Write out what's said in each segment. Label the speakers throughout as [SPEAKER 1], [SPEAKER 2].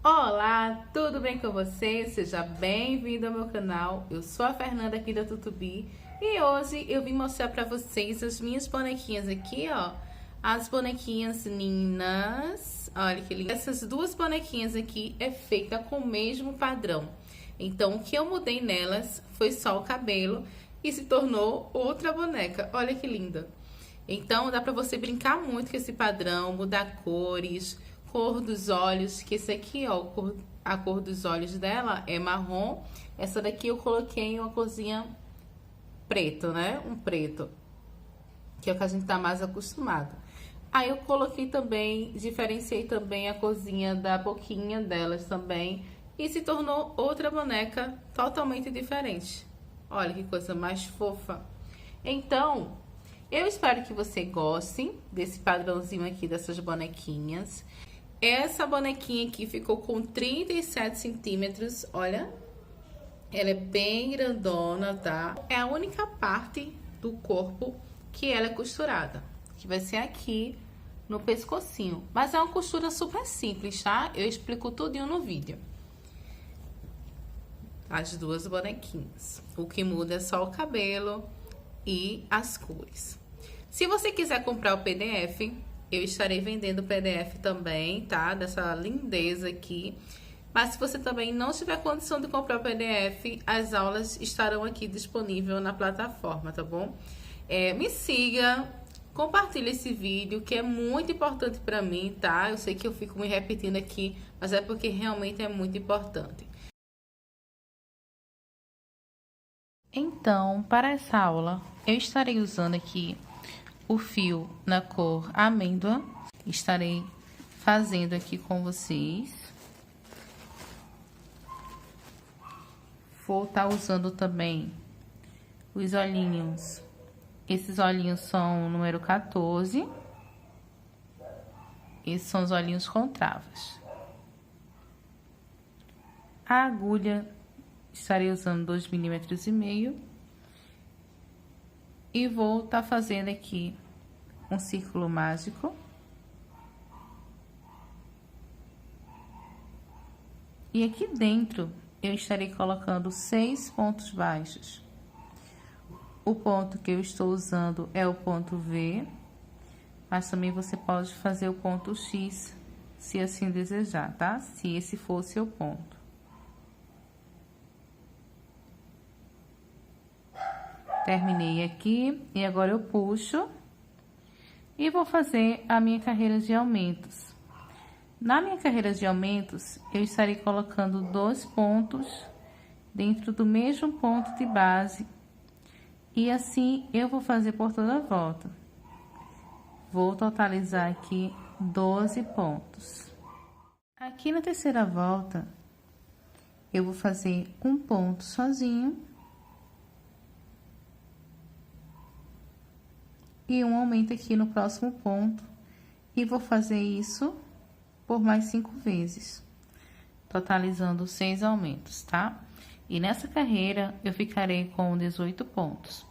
[SPEAKER 1] Olá, tudo bem com você? Seja bem-vindo ao meu canal. Eu sou a Fernanda aqui da Tutubi e hoje eu vim mostrar para vocês as minhas bonequinhas aqui, ó. As bonequinhas Ninas. Olha que linda. Essas duas bonequinhas aqui é feita com o mesmo padrão. Então, o que eu mudei nelas foi só o cabelo e se tornou outra boneca. Olha que linda. Então, dá para você brincar muito com esse padrão, mudar cores, cor dos olhos, que esse aqui, ó, a cor dos olhos dela é marrom. Essa daqui eu coloquei uma corzinha preto, né? Um preto, que é o que a gente tá mais acostumado. Aí eu coloquei também, diferenciei também a corzinha da boquinha delas também. E se tornou outra boneca totalmente diferente. Olha que coisa mais fofa. Então, eu espero que você goste desse padrãozinho aqui dessas bonequinhas. Essa bonequinha aqui ficou com 37 centímetros, olha. Ela é bem grandona, tá? É a única parte do corpo que ela é costurada, que vai ser aqui no pescocinho. Mas é uma costura super simples, tá? Eu explico tudinho no vídeo. As duas bonequinhas. O que muda é só o cabelo e as cores. Se você quiser comprar o PDF, eu estarei vendendo o PDF também, tá? Dessa lindeza aqui. Mas se você também não tiver condição de comprar o PDF, as aulas estarão aqui disponíveis na plataforma, tá bom? Me siga, compartilhe esse vídeo, que é muito importante pra mim, tá? Eu sei que eu fico me repetindo aqui, mas é porque realmente é muito importante. Então, para essa aula, eu estarei usando aqui o fio na cor amêndoa. Estarei fazendo aqui com vocês. Vou estar usando também os olhinhos. Esses olhinhos são o número 14. Esses são os olhinhos com travas. A agulha, estarei usando 2,5 milímetros. E vou estar fazendo aqui um círculo mágico. E aqui dentro eu estarei colocando 6 pontos baixos. O ponto que eu estou usando é o ponto V, mas também você pode fazer o ponto X, se assim desejar, tá? Se esse for o seu ponto. Terminei aqui e agora eu puxo e vou fazer a minha carreira de aumentos. Na minha carreira de aumentos, eu estarei colocando 2 pontos dentro do mesmo ponto de base e assim eu vou fazer por toda a volta. Vou totalizar aqui 12 pontos. Aqui na terceira volta, eu vou fazer um ponto sozinho e um aumento aqui no próximo ponto, e vou fazer isso por mais 5 vezes, totalizando 6 aumentos, tá? E nessa carreira eu ficarei com 18 pontos.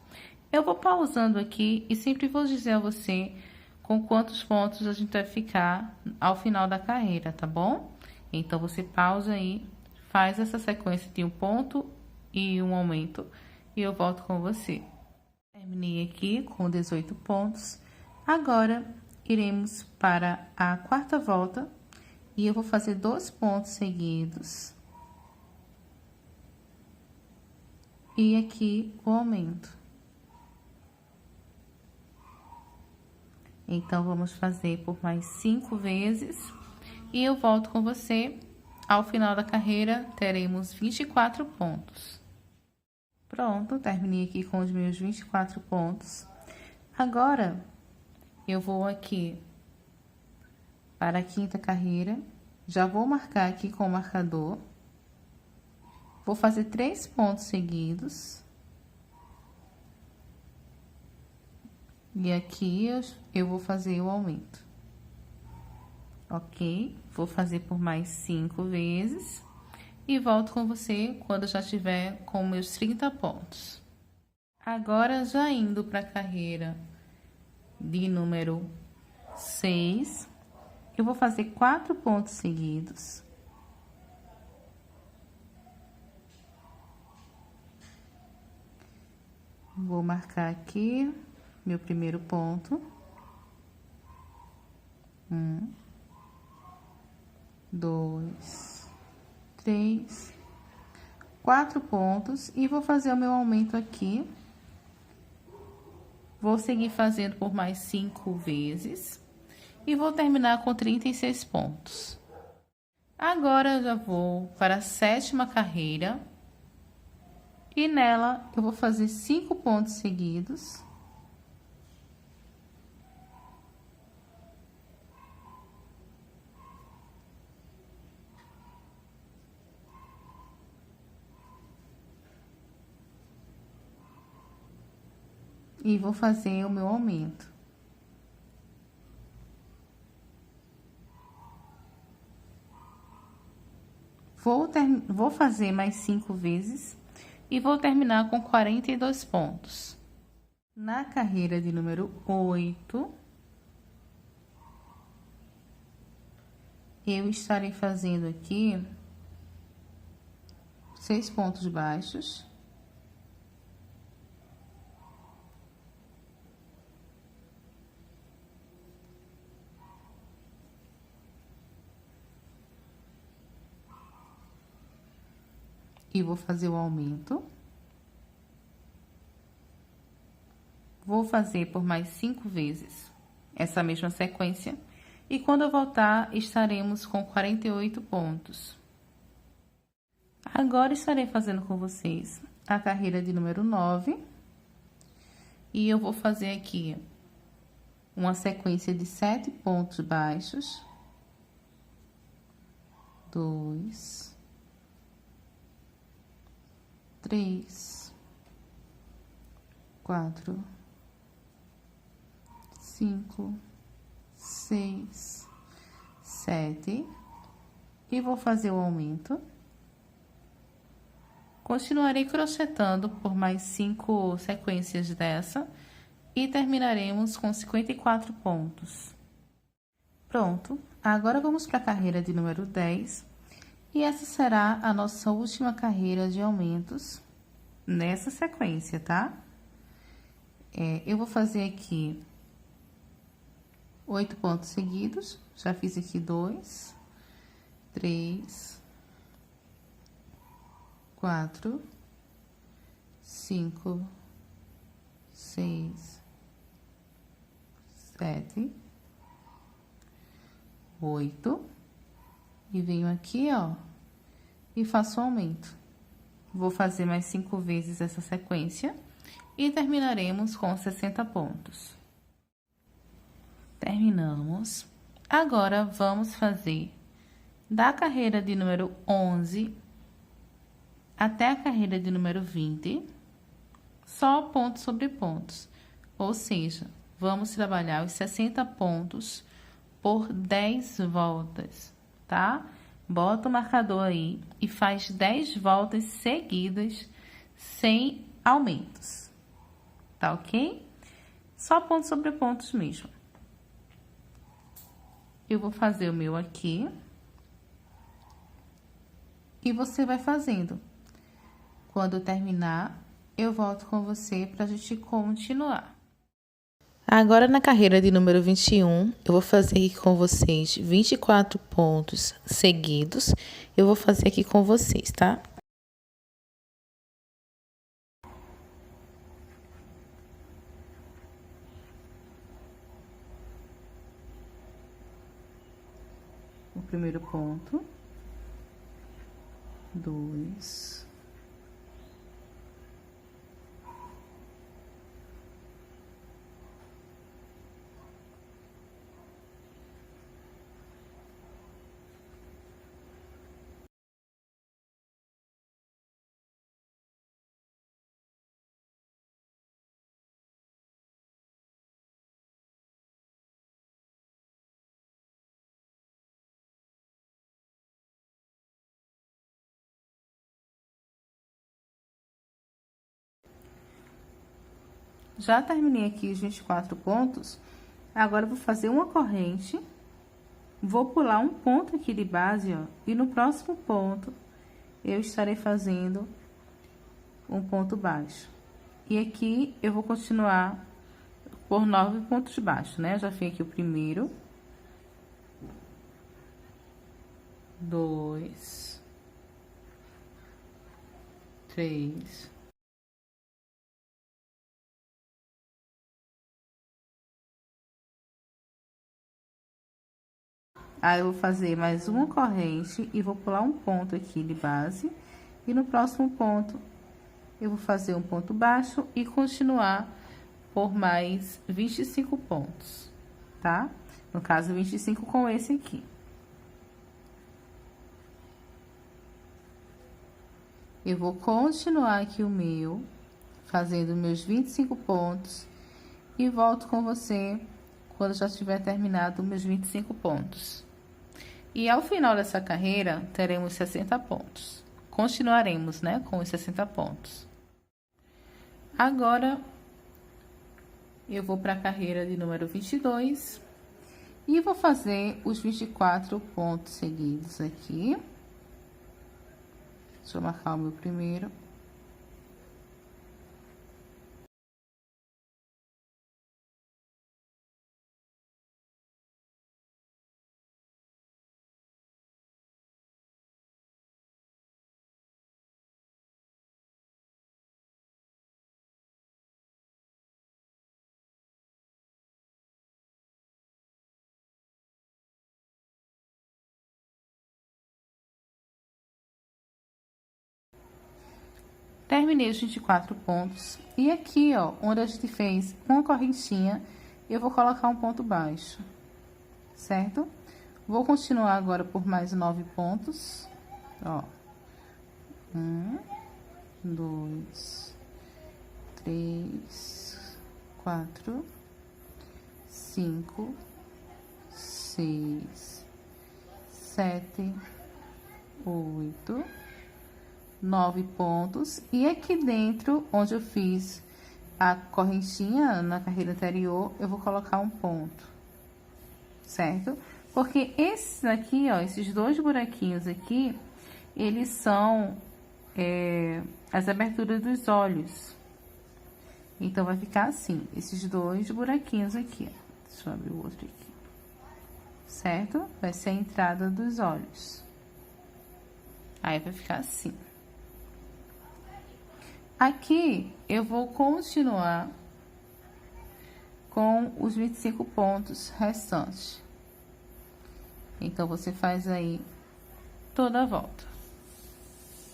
[SPEAKER 1] Eu vou pausando aqui e sempre vou dizer a você com quantos pontos a gente vai ficar ao final da carreira, tá bom? Então você pausa aí, faz essa sequência de um ponto e um aumento e eu volto com você. Terminei aqui com 18 pontos. Agora, iremos para a quarta volta e eu vou fazer 2 pontos seguidos. E aqui o aumento. Então, vamos fazer por mais 5 vezes e eu volto com você. Ao final da carreira, teremos 24 pontos. Pronto, terminei aqui com os meus 24 pontos. Agora, eu vou aqui para a quinta carreira. Já vou marcar aqui com o marcador. Vou fazer 3 pontos seguidos. E aqui eu vou fazer o aumento. Ok? Vou fazer por mais 5 vezes. E volto com você quando já tiver com meus 30 pontos. Agora, já indo para a carreira de número 6, eu vou fazer 4 pontos seguidos. Vou marcar aqui meu primeiro ponto. 1, 2, 3, 4 pontos e vou fazer o meu aumento aqui. Vou seguir fazendo por mais 5 vezes e vou terminar com 36 pontos. Agora eu já vou para a 7ª carreira e nela eu vou fazer 5 pontos seguidos. E vou fazer o meu aumento. Vou fazer mais 5 vezes e vou terminar com 42 pontos. Na carreira de número 8, eu estarei fazendo aqui 6 pontos baixos. E vou fazer o aumento. Vou fazer por mais 5 vezes essa mesma sequência. E quando eu voltar, estaremos com 48 pontos. Agora, estarei fazendo com vocês a carreira de número 9. E eu vou fazer aqui uma sequência de 7 pontos baixos. 2, 3, 4, 5, 6, 7 e vou fazer o aumento. Continuarei crochetando por mais 5 sequências dessa e terminaremos com 54 pontos. Pronto, agora vamos para a carreira de número 10. E essa será a nossa última carreira de aumentos nessa sequência, tá? Eu vou fazer aqui 8 pontos seguidos. Já fiz aqui 2, 3, 4, 5, 6, 7, 8. E venho aqui, ó, e faço o aumento. Vou fazer mais 5 vezes essa sequência e terminaremos com 60 pontos. Terminamos. Agora, vamos fazer da carreira de número 11 até a carreira de número 20, só pontos sobre pontos. Ou seja, vamos trabalhar os 60 pontos por 10 voltas. Tá? Bota o marcador aí e faz 10 voltas seguidas sem aumentos. Tá ok? Só pontos sobre pontos mesmo. Eu vou fazer o meu aqui. E você vai fazendo. Quando eu terminar, eu volto com você pra gente continuar. Agora, na carreira de número 21, eu vou fazer aqui com vocês 24 pontos seguidos. Eu vou fazer aqui com vocês, tá? O primeiro ponto. 2. Já terminei aqui os 24 pontos. Agora, eu vou fazer uma corrente. Vou pular um ponto aqui de base, ó. E no próximo ponto, eu estarei fazendo um ponto baixo. E aqui eu vou continuar por 9 pontos baixos, né? Eu já fiz aqui o primeiro, 2, 3, aí eu vou fazer mais uma corrente e vou pular um ponto aqui de base. E no próximo ponto, eu vou fazer um ponto baixo e continuar por mais 25 pontos, tá? No caso, 25 com esse aqui. Eu vou continuar aqui o meu, fazendo meus 25 pontos e volto com você quando já tiver terminado meus 25 pontos. E ao final dessa carreira, teremos 60 pontos. Continuaremos, né, com os 60 pontos. Agora, eu vou para a carreira de número 22 e vou fazer os 24 pontos seguidos aqui. Deixa eu marcar o meu primeiro. Terminei os 24 pontos. E aqui, ó, onde a gente fez uma correntinha, eu vou colocar um ponto baixo, certo? Vou continuar agora por mais 9 pontos, ó. 1, 2, 3, 4, 5, 6, 7, 8, 9 pontos. E aqui dentro, onde eu fiz a correntinha na carreira anterior, eu vou colocar um ponto, certo? Porque esses aqui, ó, esses dois buraquinhos aqui, eles são as aberturas dos olhos. Então, vai ficar assim, esses dois buraquinhos aqui, ó. Deixa eu abrir o outro aqui, certo? Vai ser a entrada dos olhos. Aí, vai ficar assim. Aqui, eu vou continuar com os 25 pontos restantes. Então, você faz aí toda a volta.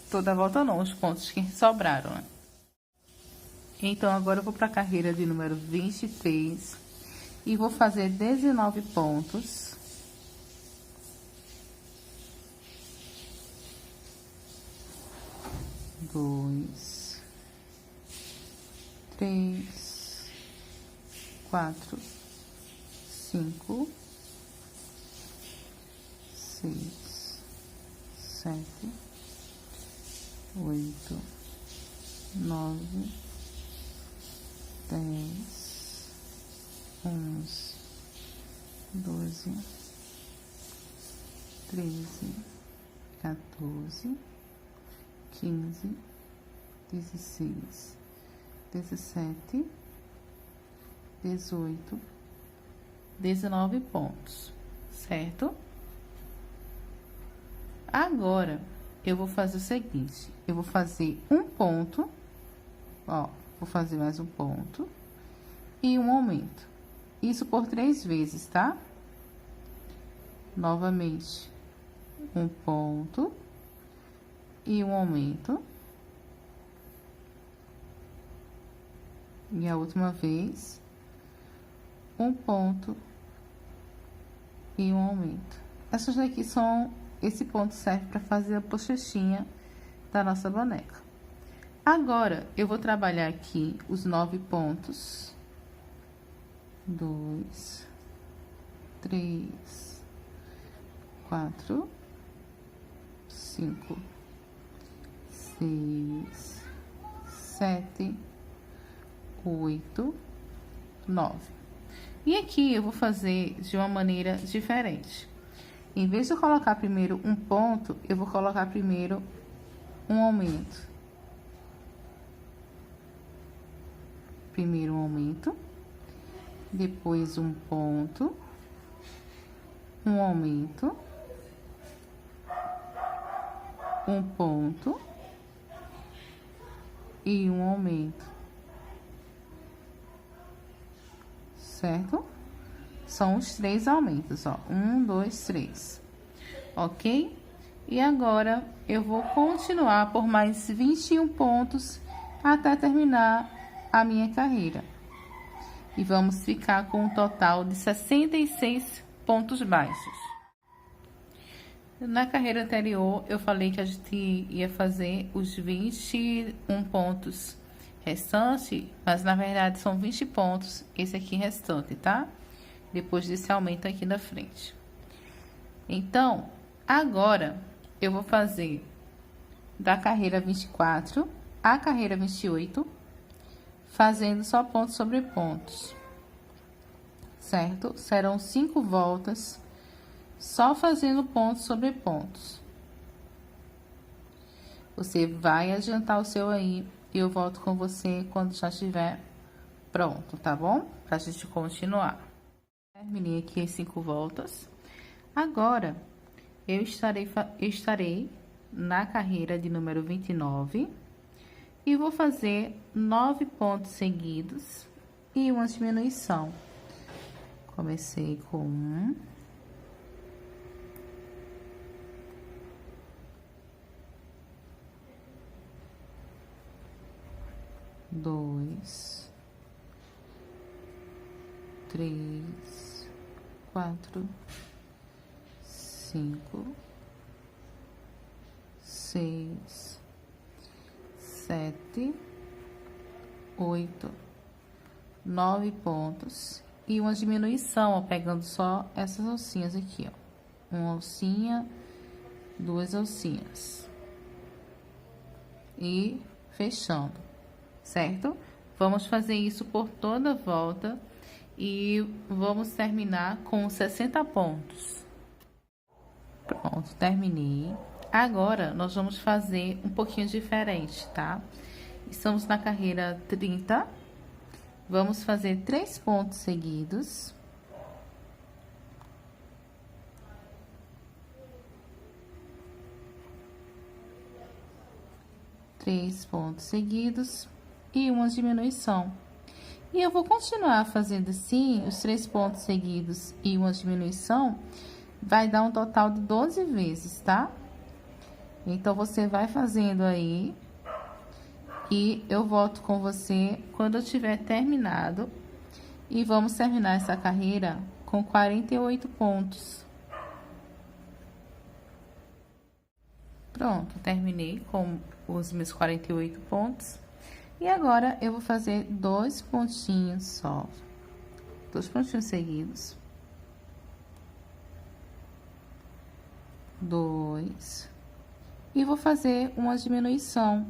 [SPEAKER 1] Toda a volta não, os pontos que sobraram, né? Então, agora eu vou para a carreira de número 23 e vou fazer 19 pontos. Dois, 3, 4, 5, 6, 7, 8, 9, 10, 11, 12, 13, 14, 15, 16, 17, 18, 19 pontos, certo? Agora, eu vou fazer o seguinte, eu vou fazer um ponto, ó, vou fazer mais um ponto e um aumento. Isso por 3 vezes, tá? Novamente, um ponto e um aumento. E a última vez, um ponto e um aumento. Essas daqui são, esse ponto serve para fazer a bochechinha da nossa boneca. Agora, eu vou trabalhar aqui os 9 pontos. 2, 3, 4, 5, 6, 7, 8, 9. E aqui eu vou fazer de uma maneira diferente. Em vez de eu colocar primeiro um ponto, eu vou colocar primeiro um aumento. Primeiro um aumento, depois um ponto, um aumento, um ponto e um aumento, certo? São os 3 aumentos, ó, 1, 2, 3, ok? E agora, eu vou continuar por mais 21 pontos até terminar a minha carreira. E vamos ficar com um total de 66 pontos baixos. Na carreira anterior, eu falei que a gente ia fazer os 21 pontos restantes, mas na verdade são 20 pontos esse aqui restante, tá? Depois desse aumento aqui da frente. Então, agora eu vou fazer da carreira 24 à carreira 28, fazendo só pontos sobre pontos, certo? Serão 5 voltas, só fazendo pontos sobre pontos. Você vai adiantar o seu aí e eu volto com você quando já estiver pronto, tá bom? Pra gente continuar. Terminei aqui as 5 voltas. Agora, eu estarei na carreira de número 29 e vou fazer 9 pontos seguidos e uma diminuição. Comecei com 1, 2, 3, 4, 5, 6, 7, 8, 9 pontos e uma diminuição, ó, pegando só essas alcinhas aqui, ó. Uma alcinha, 2 alcinhas e fechando, certo? Vamos fazer isso por toda a volta e vamos terminar com 60 pontos. Pronto, terminei. Agora, nós vamos fazer um pouquinho diferente, tá? Estamos na carreira 30. Vamos fazer 3 pontos seguidos. Três pontos seguidos e uma diminuição. E eu vou continuar fazendo assim, os 3 pontos seguidos e uma diminuição, vai dar um total de 12 vezes, tá? Então, você vai fazendo aí e eu volto com você quando eu tiver terminado. E vamos terminar essa carreira com 48 pontos. Pronto, terminei com os meus 48 pontos. E agora, eu vou fazer 2 pontinhos só. 2 pontinhos seguidos. 2. E vou fazer uma diminuição.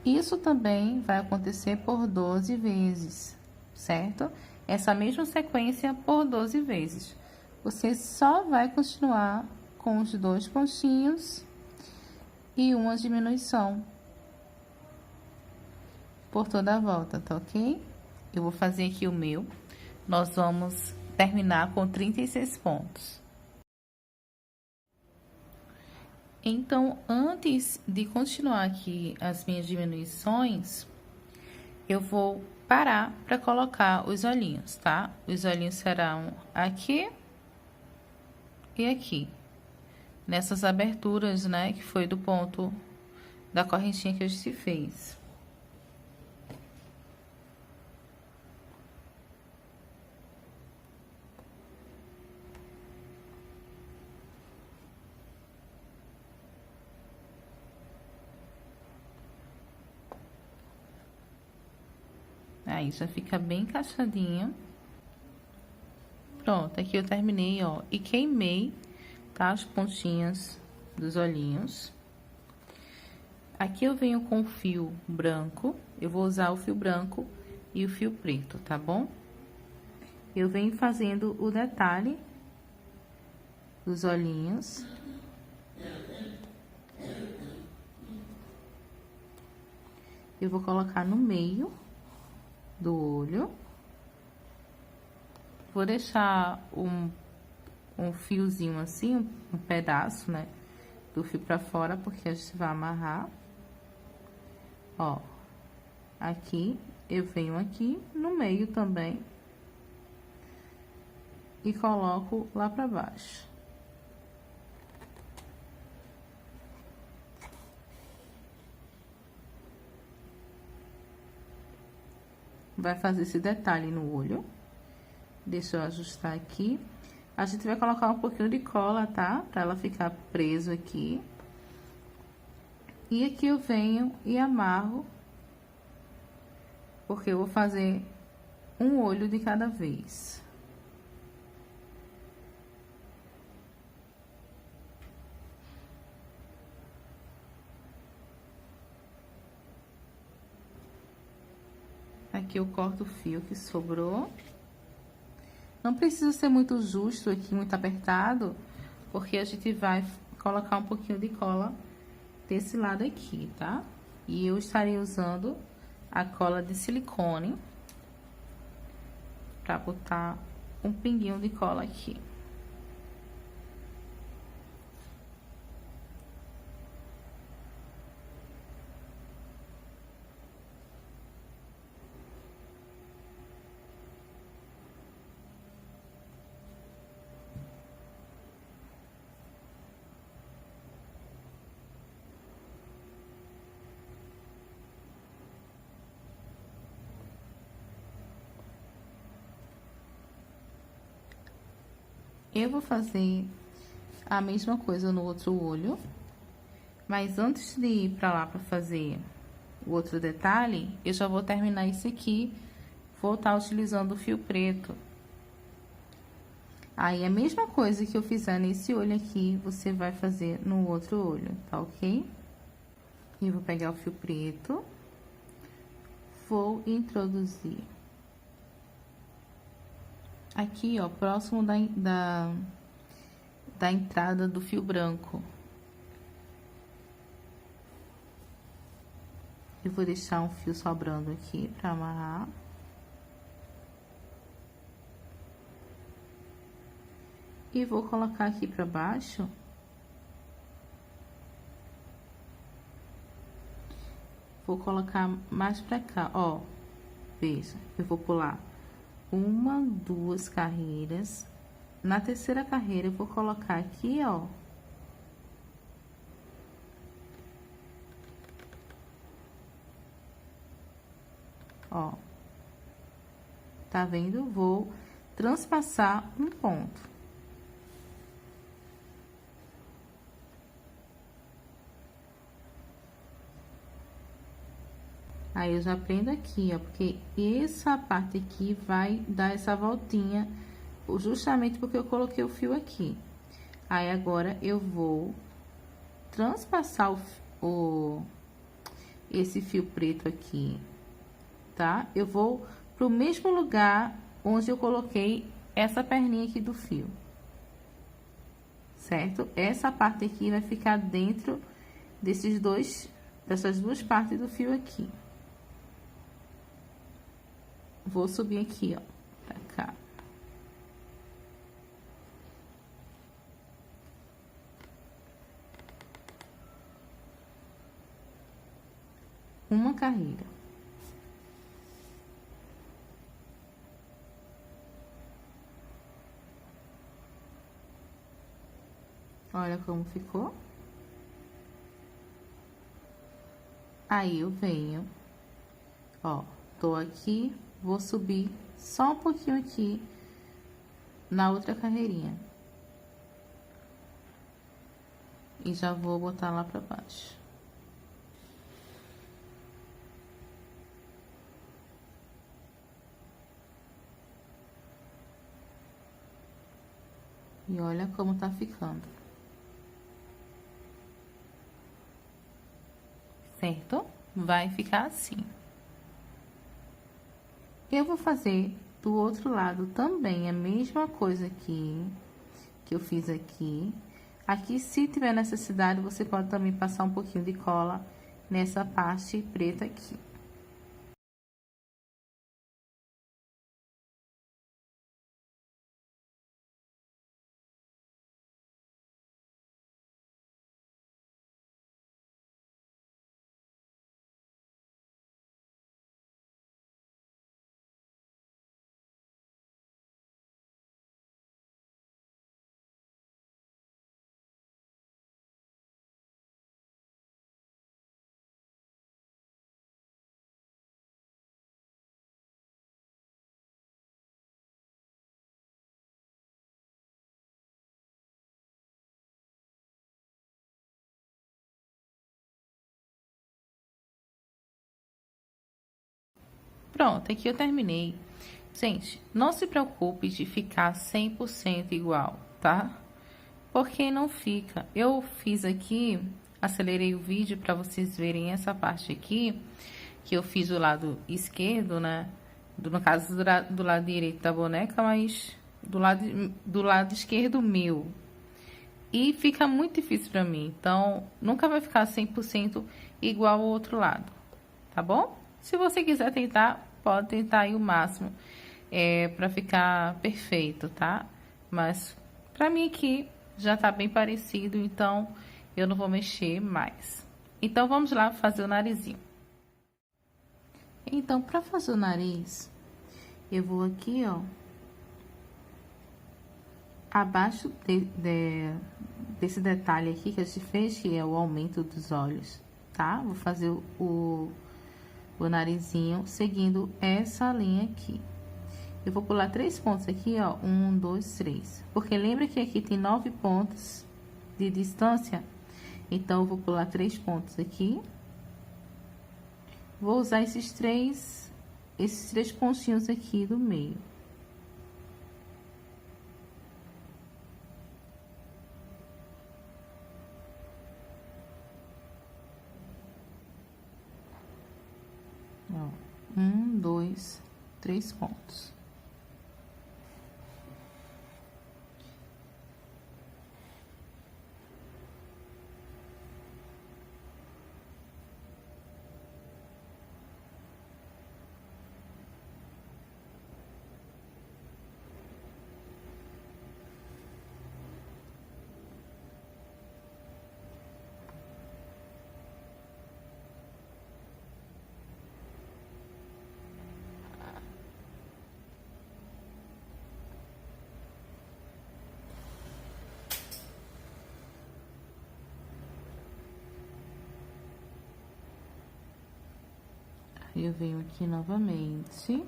[SPEAKER 1] Isso também vai acontecer por 12 vezes, certo? Essa mesma sequência por 12 vezes. Você só vai continuar com os 2 pontinhos e uma diminuição por toda a volta, tá ok? Eu vou fazer aqui o meu. Nós vamos terminar com 36 pontos. Então, antes de continuar aqui as minhas diminuições, eu vou parar para colocar os olhinhos, tá? Os olhinhos serão aqui e aqui, nessas aberturas, né, que foi do ponto da correntinha que a gente fez. Aí, já fica bem encaixadinho. Pronto, aqui eu terminei, ó, e queimei, tá, as pontinhas dos olhinhos. Aqui eu venho com o fio branco, eu vou usar o fio branco e o fio preto, tá bom? Eu venho fazendo o detalhe dos olhinhos. Eu vou colocar no meio do olho. Vou deixar um fiozinho assim, um pedaço, né, do fio pra fora, porque a gente vai amarrar. Ó, aqui, eu venho aqui no meio também e coloco lá pra baixo. Vai fazer esse detalhe no olho. Deixa eu ajustar aqui. A gente vai colocar um pouquinho de cola, tá? Pra ela ficar preso aqui. E aqui eu venho e amarro, porque eu vou fazer um olho de cada vez. Aqui eu corto o fio que sobrou. Não precisa ser muito justo aqui, muito apertado, porque a gente vai colocar um pouquinho de cola desse lado aqui, tá? E eu estarei usando a cola de silicone pra botar um pinguinho de cola aqui. Eu vou fazer a mesma coisa no outro olho, mas antes de ir pra lá pra fazer o outro detalhe, eu já vou terminar esse aqui, vou estar utilizando o fio preto. Aí, a mesma coisa que eu fizer nesse olho aqui, você vai fazer no outro olho, tá ok? E vou pegar o fio preto, vou introduzir aqui, ó, próximo da entrada do fio branco. Eu vou deixar um fio sobrando aqui pra amarrar. E vou colocar aqui pra baixo. Vou colocar mais pra cá, ó. Veja, eu vou pular uma, duas carreiras. Na terceira carreira, eu vou colocar aqui, ó. Ó. Tá vendo? Vou transpassar um ponto. Aí, eu já prendo aqui, ó, porque essa parte aqui vai dar essa voltinha, justamente porque eu coloquei o fio aqui. Aí, agora, eu vou transpassar esse fio preto aqui, tá? Eu vou pro mesmo lugar onde eu coloquei essa perninha aqui do fio, certo? Essa parte aqui vai ficar dentro dessas duas partes do fio aqui. Vou subir aqui, ó, pra cá. Uma carreira. Olha como ficou. Aí, eu venho, ó, tô aqui. Vou subir só um pouquinho aqui na outra carreirinha. E já vou botar lá pra baixo. E olha como tá ficando. Certo? Vai ficar assim. Eu vou fazer do outro lado também a mesma coisa aqui, que eu fiz aqui. Aqui, se tiver necessidade, você pode também passar um pouquinho de cola nessa parte preta aqui. Pronto, aqui eu terminei. Gente, não se preocupe de ficar 100% igual, tá? Porque não fica. Eu fiz aqui, acelerei o vídeo para vocês verem essa parte aqui, que eu fiz do lado esquerdo, né? No caso, do lado direito da boneca, mas do lado esquerdo meu. E fica muito difícil para mim. Então, nunca vai ficar 100% igual ao outro lado, tá bom? Se você quiser tentar, pode tentar aí o máximo para ficar perfeito, tá? Mas para mim aqui já tá bem parecido, então eu não vou mexer mais. Então, vamos lá fazer o narizinho. Então, para fazer o nariz, eu vou aqui, ó, abaixo desse detalhe aqui que a gente fez, que é o aumento dos olhos, tá? Vou fazer o narizinho seguindo essa linha aqui. Eu vou pular 3 pontos aqui, ó, 1, 2, 3. Porque lembra que aqui tem 9 pontos de distância? Então, eu vou pular 3 pontos aqui. Vou usar esses três pontinhos aqui do meio. Ó, 1, 2, 3 pontos. Eu venho aqui novamente.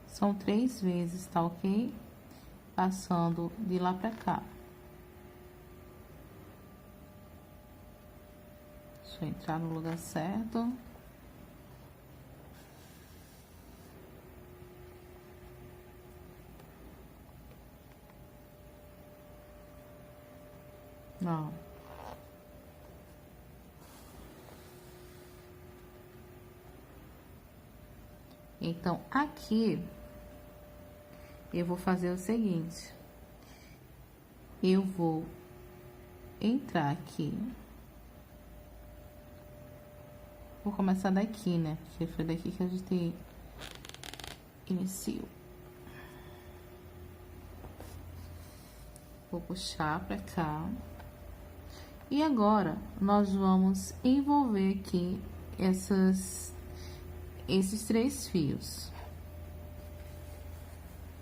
[SPEAKER 1] São 3 vezes, tá ok? Passando de lá pra cá. Deixa eu entrar no lugar certo. Ó. Então, aqui, eu vou fazer o seguinte. Eu vou entrar aqui. Vou começar daqui, né? Porque foi daqui que a gente iniciou. Vou puxar pra cá. E agora, nós vamos envolver aqui esses 3 fios.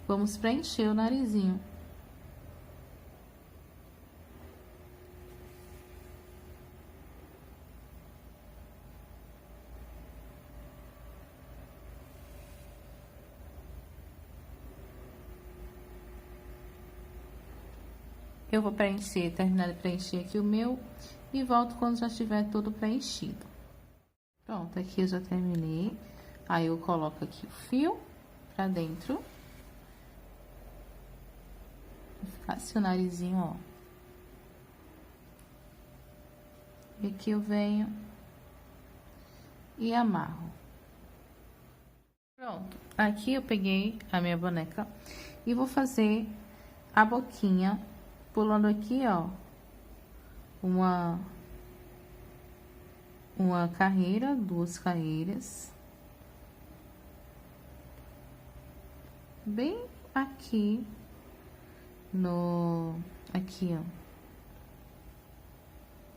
[SPEAKER 1] Vamos preencher o narizinho. Eu vou preencher, terminar de preencher aqui o meu e volto quando já estiver tudo preenchido. Pronto, aqui eu já terminei. Aí eu coloco aqui o fio pra dentro. Vai ficar assim o narizinho, ó. E aqui eu venho e amarro. Pronto, aqui eu peguei a minha boneca e vou fazer a boquinha pulando aqui, ó, uma carreira, 2 carreiras, bem aqui aqui, ó,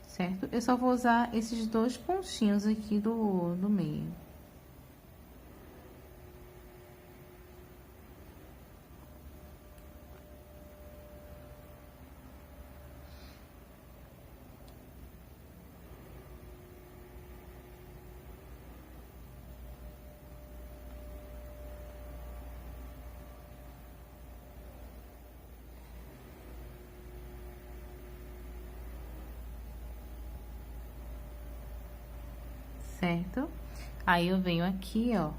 [SPEAKER 1] certo? Eu só vou usar esses 2 pontinhos aqui do meio. certo? Aí eu venho aqui, ó.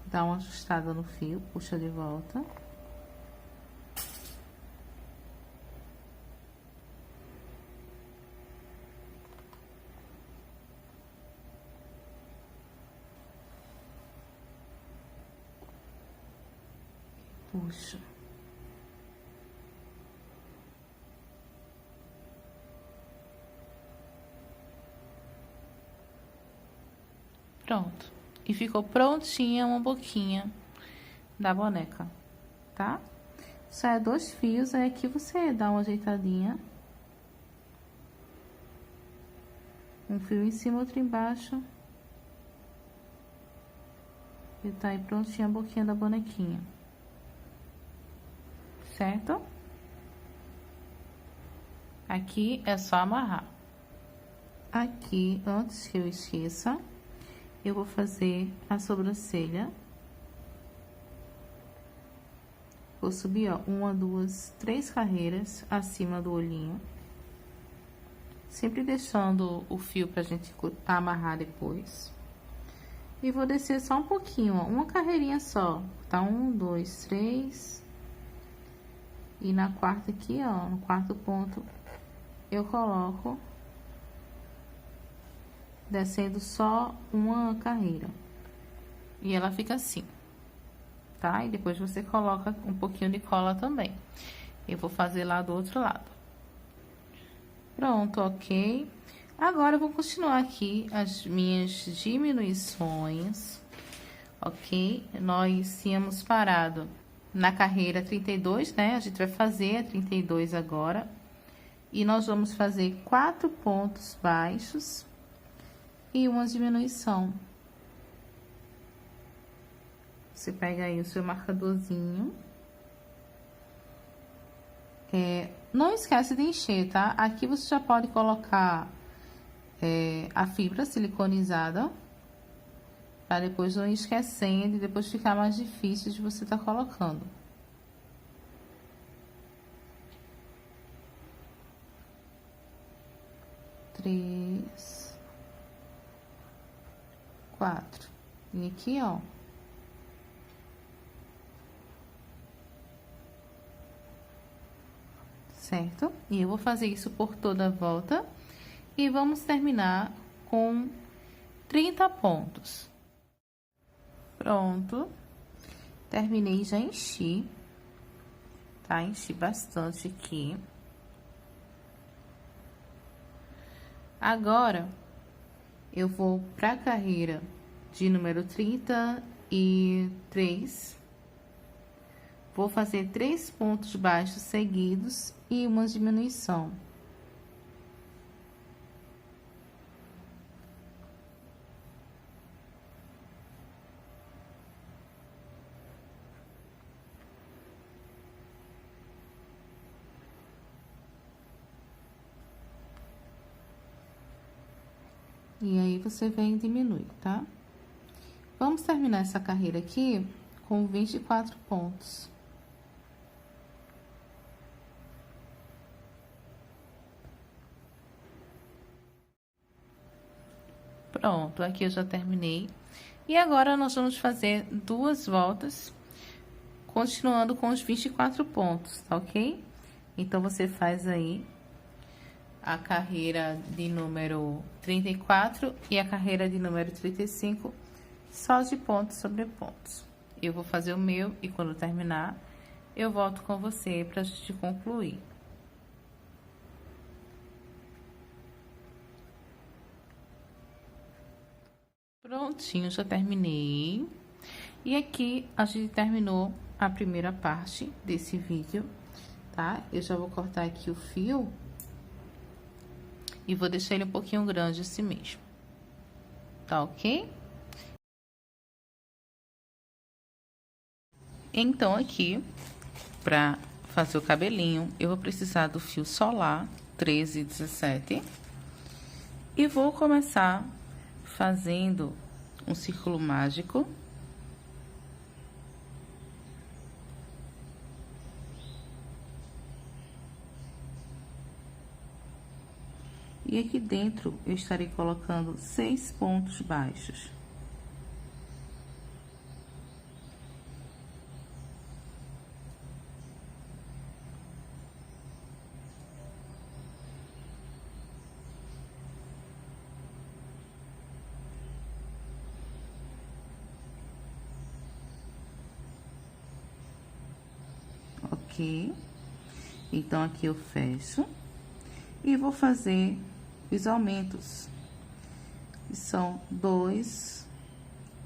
[SPEAKER 1] Dá uma ajustada no fio, puxa de volta. Puxa. Pronto. E ficou prontinha uma boquinha da boneca, tá? Só é 2 fios, aí aqui você dá uma ajeitadinha. Um fio em cima, outro embaixo. E tá aí prontinha a boquinha da bonequinha. Certo? Aqui é só amarrar. Aqui, antes que eu esqueça, eu vou fazer a sobrancelha. Vou subir, ó, 1, 2, 3 carreiras acima do olhinho. Sempre deixando o fio pra gente amarrar depois. E vou descer só um pouquinho, ó, uma carreirinha só. Tá? 1, 2, 3. E na quarta aqui, ó, no quarto ponto, eu coloco descendo só uma carreira. E ela fica assim, tá? E depois você coloca um pouquinho de cola também. Eu vou fazer lá do outro lado. Pronto, ok. Agora eu vou continuar aqui as minhas diminuições, ok? Nós tínhamos parado na carreira 32, né? A gente vai fazer a 32 agora. E nós vamos fazer 4 pontos baixos e uma diminuição. Você pega aí o seu marcadorzinho. Não esquece de encher, tá? Aqui você já pode colocar a fibra siliconizada, para depois não ir esquecendo e depois ficar mais difícil de você estar colocando. Três, 4. E aqui, ó. Certo? E eu vou fazer isso por toda a volta. E vamos terminar com 30 pontos. Pronto. Terminei, já enchi. Tá? Enchi bastante aqui. Agora, eu vou pra carreira de número 33. Vou fazer 3 pontos baixos seguidos e uma diminuição. E aí, você vem e diminui, tá? Vamos terminar essa carreira aqui com 24 pontos. Pronto, aqui eu já terminei. E agora, nós vamos fazer 2 voltas, continuando com os 24 pontos, tá ok? Então, você faz aí a carreira de número 34 e a carreira de número 35, só de pontos sobre pontos. Eu vou fazer o meu e quando terminar, eu volto com você pra gente concluir. Prontinho, já terminei. E aqui, a gente terminou a primeira parte desse vídeo, tá? Eu já vou cortar aqui o fio e vou deixar ele um pouquinho grande assim mesmo, tá ok? Então, aqui, pra fazer o cabelinho, eu vou precisar do fio solar 13 e 17. E vou começar fazendo um círculo mágico. E aqui dentro eu estarei colocando 6 pontos baixos. Ok? Então, aqui eu fecho e vou fazer os aumentos, que são 2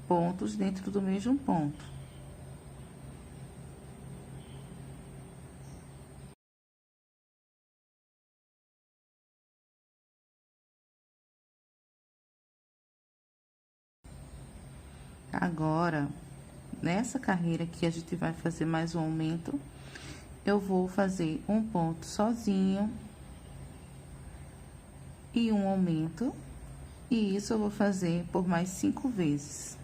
[SPEAKER 1] pontos dentro do mesmo ponto. Agora, nessa carreira aqui, a gente vai fazer mais um aumento. Eu vou fazer um ponto sozinho e um aumento, e isso eu vou fazer por mais 5 vezes,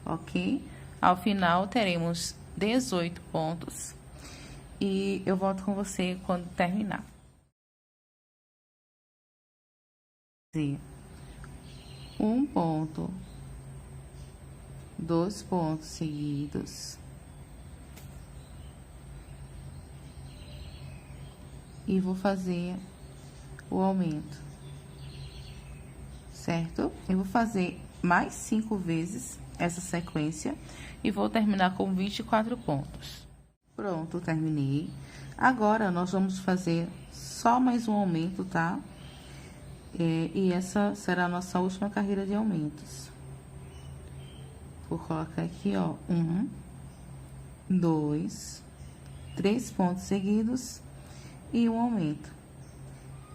[SPEAKER 1] ok? Ao final, teremos 18 pontos, e eu volto com você quando terminar. Um ponto, 2 pontos seguidos, e vou fazer o aumento, certo? Eu vou fazer mais 5 vezes essa sequência e vou terminar com 24 pontos. Pronto, terminei. Agora, nós vamos fazer só mais um aumento, tá? E essa será a nossa última carreira de aumentos. Vou colocar aqui, ó, 1, 2, 3 pontos seguidos e um aumento.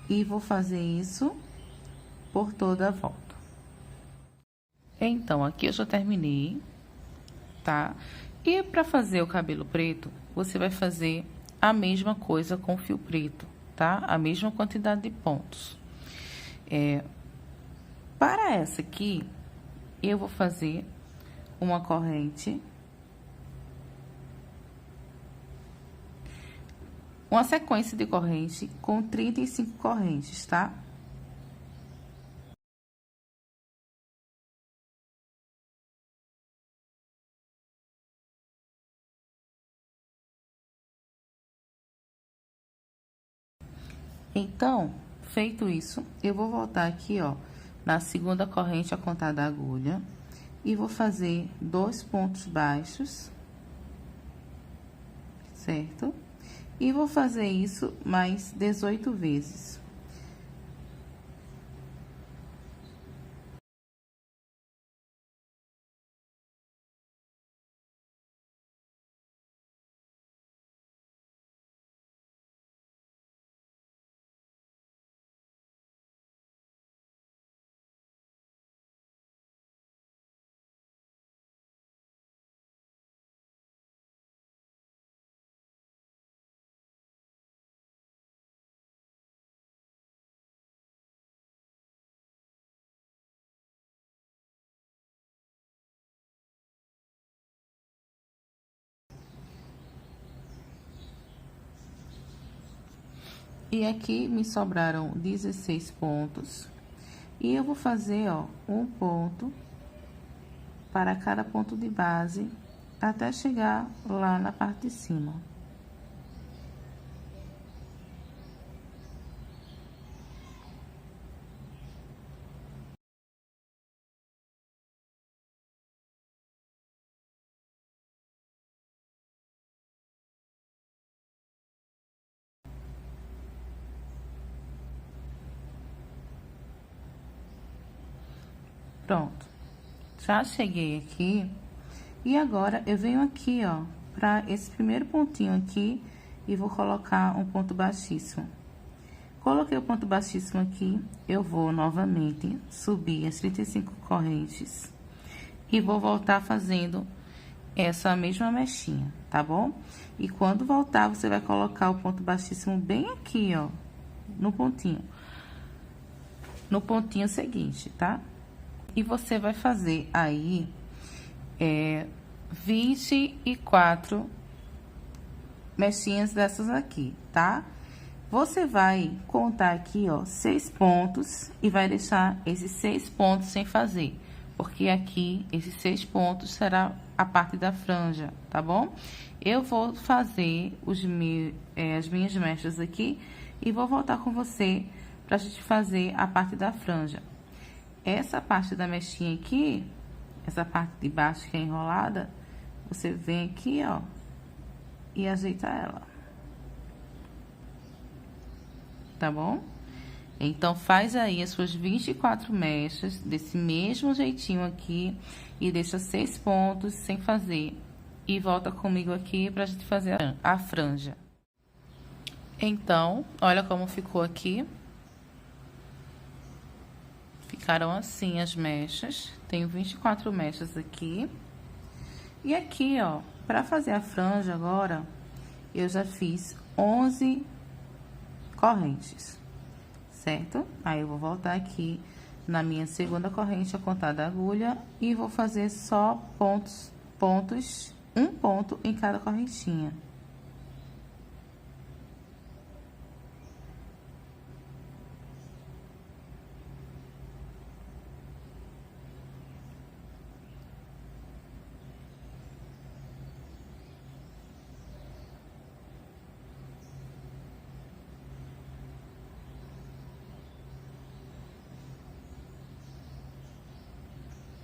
[SPEAKER 1] E vou fazer isso por toda a volta. Então, aqui eu já terminei, tá? E para fazer o cabelo preto, você vai fazer a mesma coisa com fio preto, tá? A mesma quantidade de pontos. Para essa aqui, eu vou fazer uma corrente, uma sequência de corrente com 35 correntes, tá? Então, feito isso, eu vou voltar aqui, ó, na segunda corrente a contar da agulha e vou fazer 2 pontos baixos, certo? E vou fazer isso mais 18 vezes. E aqui me sobraram 16 pontos. E eu vou fazer, ó, um ponto para cada ponto de base até chegar lá na parte de cima. Pronto. Já cheguei aqui. E agora, eu venho aqui, ó, para esse primeiro pontinho aqui e vou colocar um ponto baixíssimo. Coloquei o ponto baixíssimo aqui, eu vou novamente subir as 35 correntes e vou voltar fazendo essa mesma mechinha, tá bom? E quando voltar, você vai colocar o ponto baixíssimo bem aqui, ó, no pontinho seguinte, tá? E você vai fazer aí 24 mechinhas dessas aqui, tá? Você vai contar aqui, ó, 6 pontos e vai deixar esses 6 pontos sem fazer, porque aqui, esses 6 pontos será a parte da franja, tá bom? Eu vou fazer as minhas mechas aqui e vou voltar com você pra gente fazer a parte da franja. Essa parte da mechinha aqui, essa parte de baixo que é enrolada, você vem aqui, ó, e ajeita ela. Tá bom? Então, faz aí as suas 24 mechas desse mesmo jeitinho aqui e deixa 6 pontos sem fazer. E volta comigo aqui pra gente fazer a franja. Então, olha como ficou aqui. Ficaram assim as mechas. Tenho 24 mechas aqui. E aqui, ó, pra fazer a franja agora, eu já fiz 11 correntes, certo? Aí eu vou voltar aqui na minha segunda corrente a contar da agulha e vou fazer só um ponto em cada correntinha.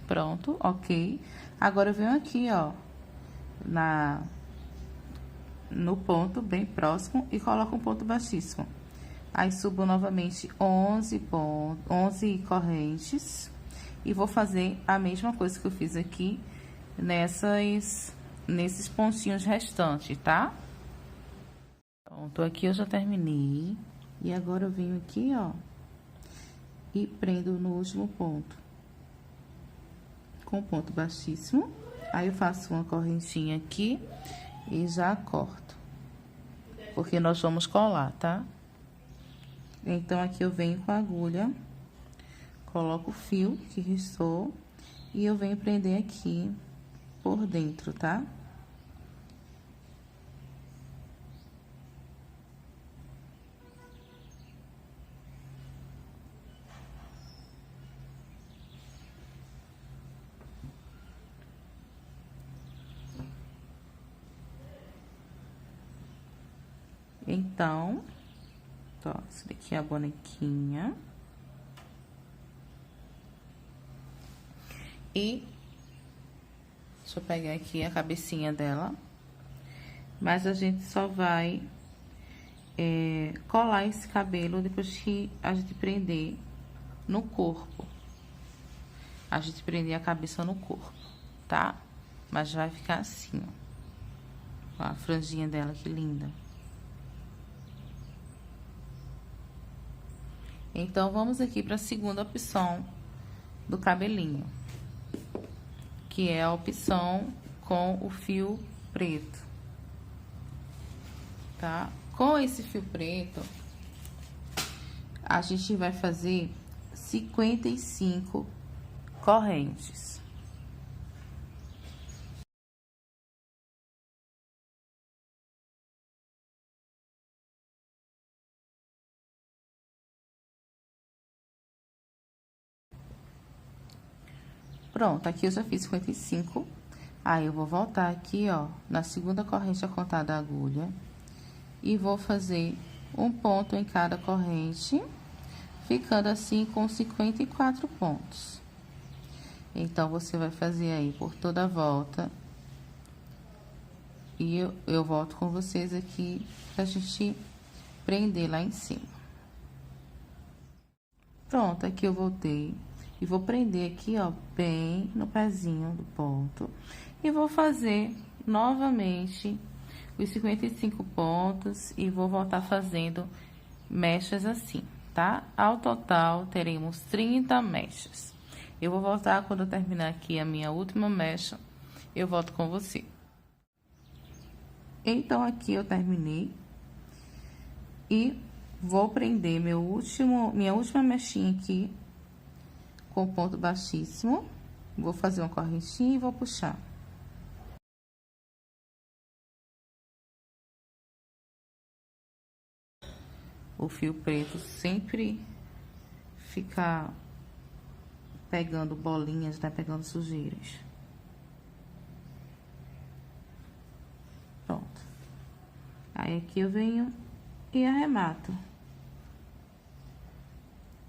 [SPEAKER 1] Pronto, ok. Agora eu venho aqui, ó, no ponto bem próximo e coloco um ponto baixíssimo. Aí subo novamente 11 correntes e vou fazer a mesma coisa que eu fiz aqui nesses pontinhos restantes, tá? Pronto, aqui eu já terminei. E agora eu venho aqui, ó, e prendo no último ponto com ponto baixíssimo. Aí eu faço uma correntinha aqui e já corto, porque nós vamos colar, tá? Então, aqui eu venho com a agulha, coloco o fio que restou e eu venho prender aqui por dentro, tá? Então, ó, essa daqui é a bonequinha. E deixa eu pegar aqui a cabecinha dela. Mas a gente só vai colar esse cabelo depois que a gente prender no corpo. A gente prender a cabeça no corpo, tá? Mas vai ficar assim, ó. Ó a franjinha dela, que linda. Então, vamos aqui para a segunda opção do cabelinho, que é a opção com o fio preto, tá? Com esse fio preto, a gente vai fazer 55 correntes. Pronto, aqui eu já fiz 55. Aí, eu vou voltar aqui, ó, na segunda corrente a contar da agulha. E vou fazer um ponto em cada corrente, ficando assim com 54 pontos. Então, você vai fazer aí por toda a volta. E eu volto com vocês aqui pra gente prender lá em cima. Pronto, aqui eu voltei. E vou prender aqui, ó, bem no pezinho do ponto. E vou fazer novamente os 55 pontos e vou voltar fazendo mechas assim, tá? Ao total, teremos 30 mechas. Eu vou voltar quando eu terminar aqui a minha última mecha, eu volto com você. Então, aqui eu terminei e vou prender minha última mechinha aqui com ponto baixíssimo. Vou fazer uma correntinha e vou puxar. O fio preto sempre fica pegando bolinhas, né? Pegando sujeiras. Pronto. Aí, aqui eu venho e arremato.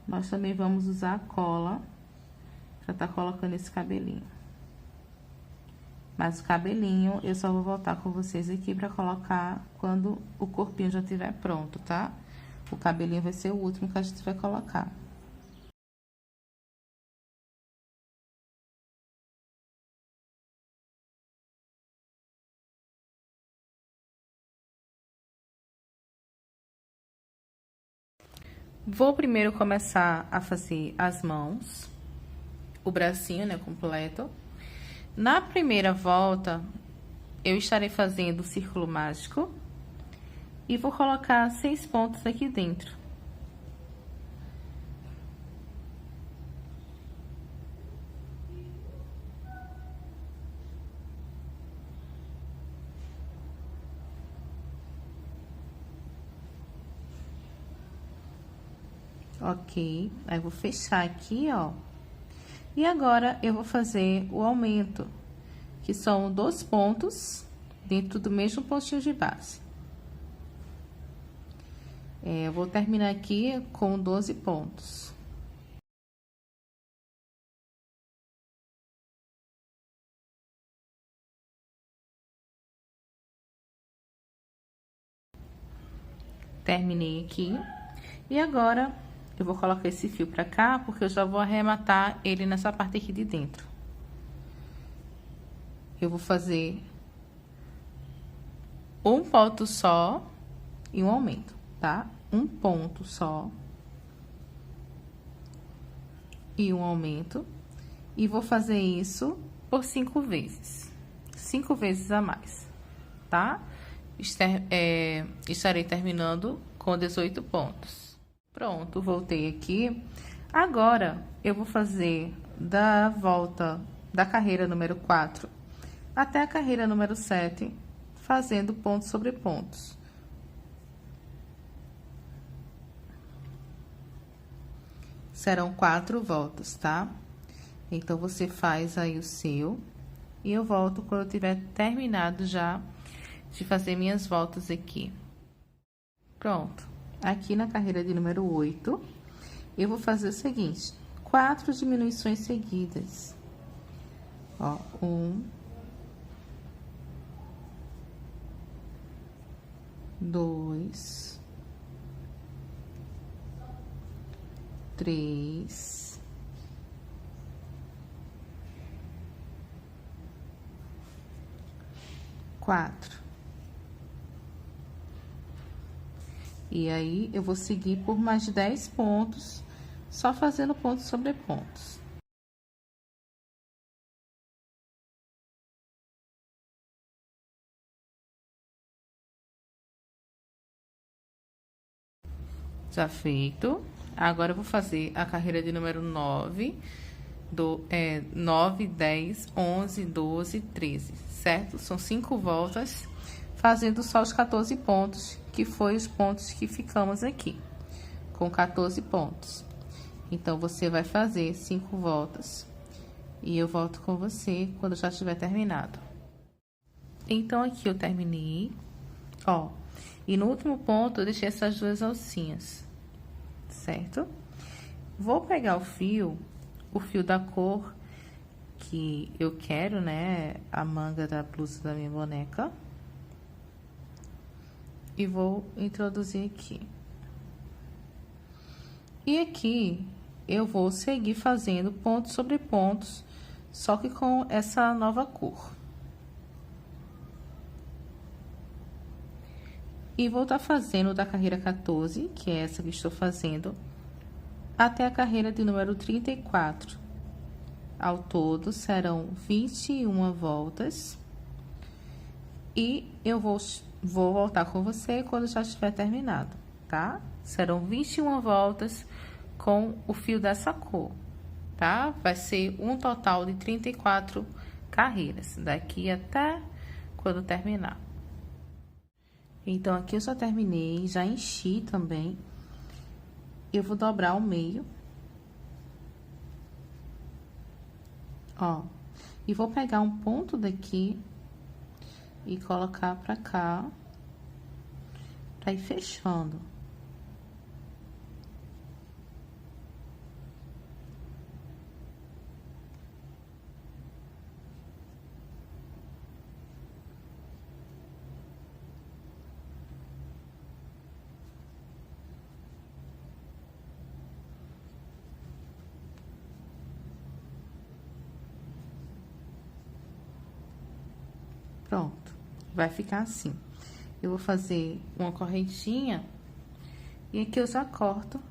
[SPEAKER 1] Nós também vamos usar a cola pra tá colocando esse cabelinho. Mas o cabelinho eu só vou voltar com vocês aqui pra colocar quando o corpinho já estiver pronto, tá? O cabelinho vai ser o último que a gente vai colocar. Vou primeiro começar a fazer as mãos, o bracinho, né, completo. Na primeira volta, eu estarei fazendo o círculo mágico e vou colocar 6 pontos aqui dentro. Ok, aí vou fechar aqui, ó. E agora, eu vou fazer o aumento, que são 2 pontos dentro do mesmo pontinho de base. Eu vou terminar aqui com 12 pontos. Terminei aqui. E agora, eu vou colocar esse fio pra cá, porque eu já vou arrematar ele nessa parte aqui de dentro. Eu vou fazer um ponto só e um aumento, tá? Um ponto só e um aumento. E vou fazer isso por 5 vezes. 5 vezes a mais, tá? Estarei terminando com 18 pontos. Pronto, voltei aqui. Agora, eu vou fazer da volta da carreira número 4 até a carreira número 7, fazendo pontos sobre pontos. Serão 4 voltas, tá? Então, você faz aí o seu e eu volto quando eu tiver terminado já de fazer minhas voltas aqui. Pronto. Aqui na carreira de número 8, eu vou fazer o seguinte: 4 diminuições seguidas. Ó, 1, 2, 3, 4. E aí, eu vou seguir por mais 10 pontos, só fazendo pontos sobre pontos. Já feito. Agora, eu vou fazer a carreira de número 9, 9, 10, 11, 12, 13, certo? São 5 voltas, fazendo só os 14 pontos, que foi os pontos que ficamos aqui, com 14 pontos. Então, você vai fazer 5 voltas e eu volto com você quando já tiver terminado. Então, aqui eu terminei, ó, e no último ponto eu deixei essas 2 alcinhas, certo? Vou pegar o fio da cor que eu quero, né, a manga da blusa da minha boneca. E vou introduzir aqui. E aqui, eu vou seguir fazendo pontos sobre pontos, só que com essa nova cor. E vou estar fazendo da carreira 14, que é essa que estou fazendo, até a carreira de número 34. Ao todo, serão 21 voltas. E eu vou voltar com você quando já estiver terminado, tá? Serão 21 voltas com o fio dessa cor. tá? Vai ser um total de 34 carreiras, daqui até quando terminar. Então, aqui eu já terminei, já enchi também. Eu vou dobrar ao meio. Ó, e vou pegar um ponto daqui e colocar pra cá, pra ir fechando. Pronto, vai ficar assim. Eu vou fazer uma correntinha e aqui eu já corto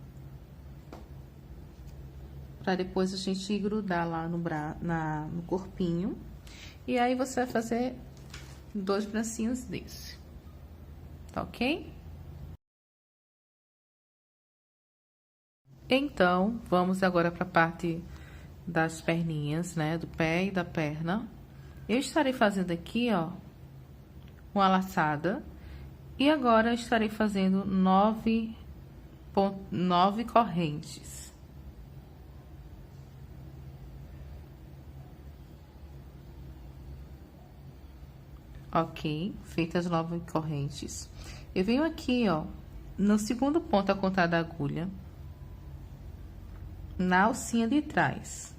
[SPEAKER 1] pra depois a gente grudar lá no corpinho. E aí, você vai fazer 2 bracinhos desse, tá ok? Então, vamos agora pra parte das perninhas, né? Do pé e da perna. Eu estarei fazendo aqui, ó, uma laçada. E agora, eu estarei fazendo 9 correntes. Ok, feitas 9 correntes. Eu venho aqui, ó, no segundo ponto a contar da agulha, na alcinha de trás.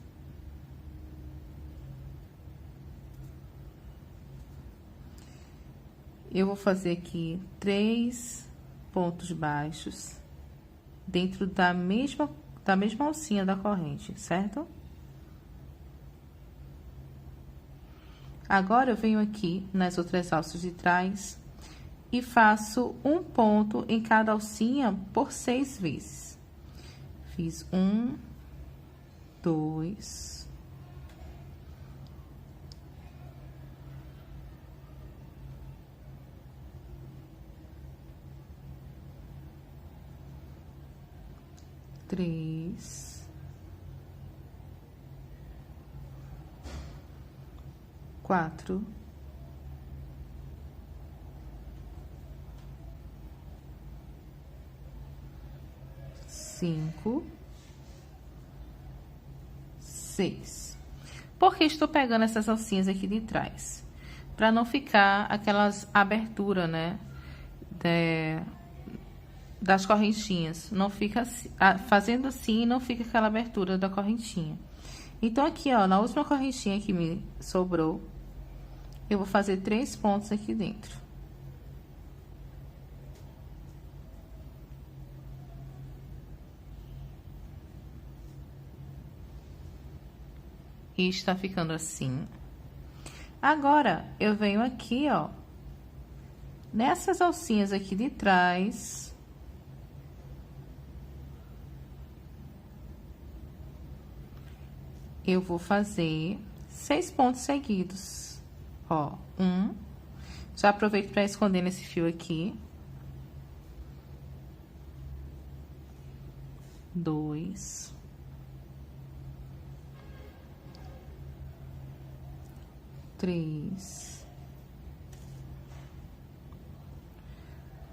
[SPEAKER 1] Eu vou fazer aqui 3 pontos baixos dentro da mesma alcinha da corrente, certo? Agora, eu venho aqui nas outras alças de trás e faço um ponto em cada alcinha por 6 vezes. Fiz 1, 2... 3, 4, 5, 6. Por que estou pegando essas alcinhas aqui de trás? Para não ficar aquelas aberturas, né? Das correntinhas. Não fica fazendo assim, não fica aquela abertura da correntinha. Então, aqui, ó, na última correntinha que me sobrou, eu vou fazer 3 pontos aqui dentro. E está ficando assim. Agora, eu venho aqui, ó, nessas alcinhas aqui de trás. Eu vou fazer 6 pontos seguidos. Ó, 1. Já aproveito para esconder nesse fio aqui. 2. 3.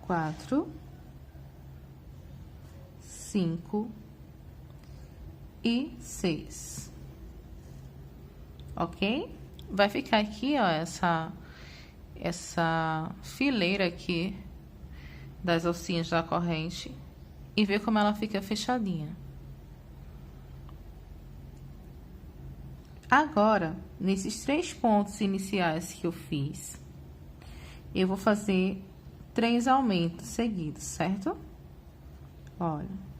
[SPEAKER 1] 4. 5. E 6. Ok? Vai ficar aqui, ó, essa fileira aqui das alcinhas da corrente e ver como ela fica fechadinha. Agora, nesses 3 pontos iniciais que eu fiz, eu vou fazer 3 aumentos seguidos, certo? Olha.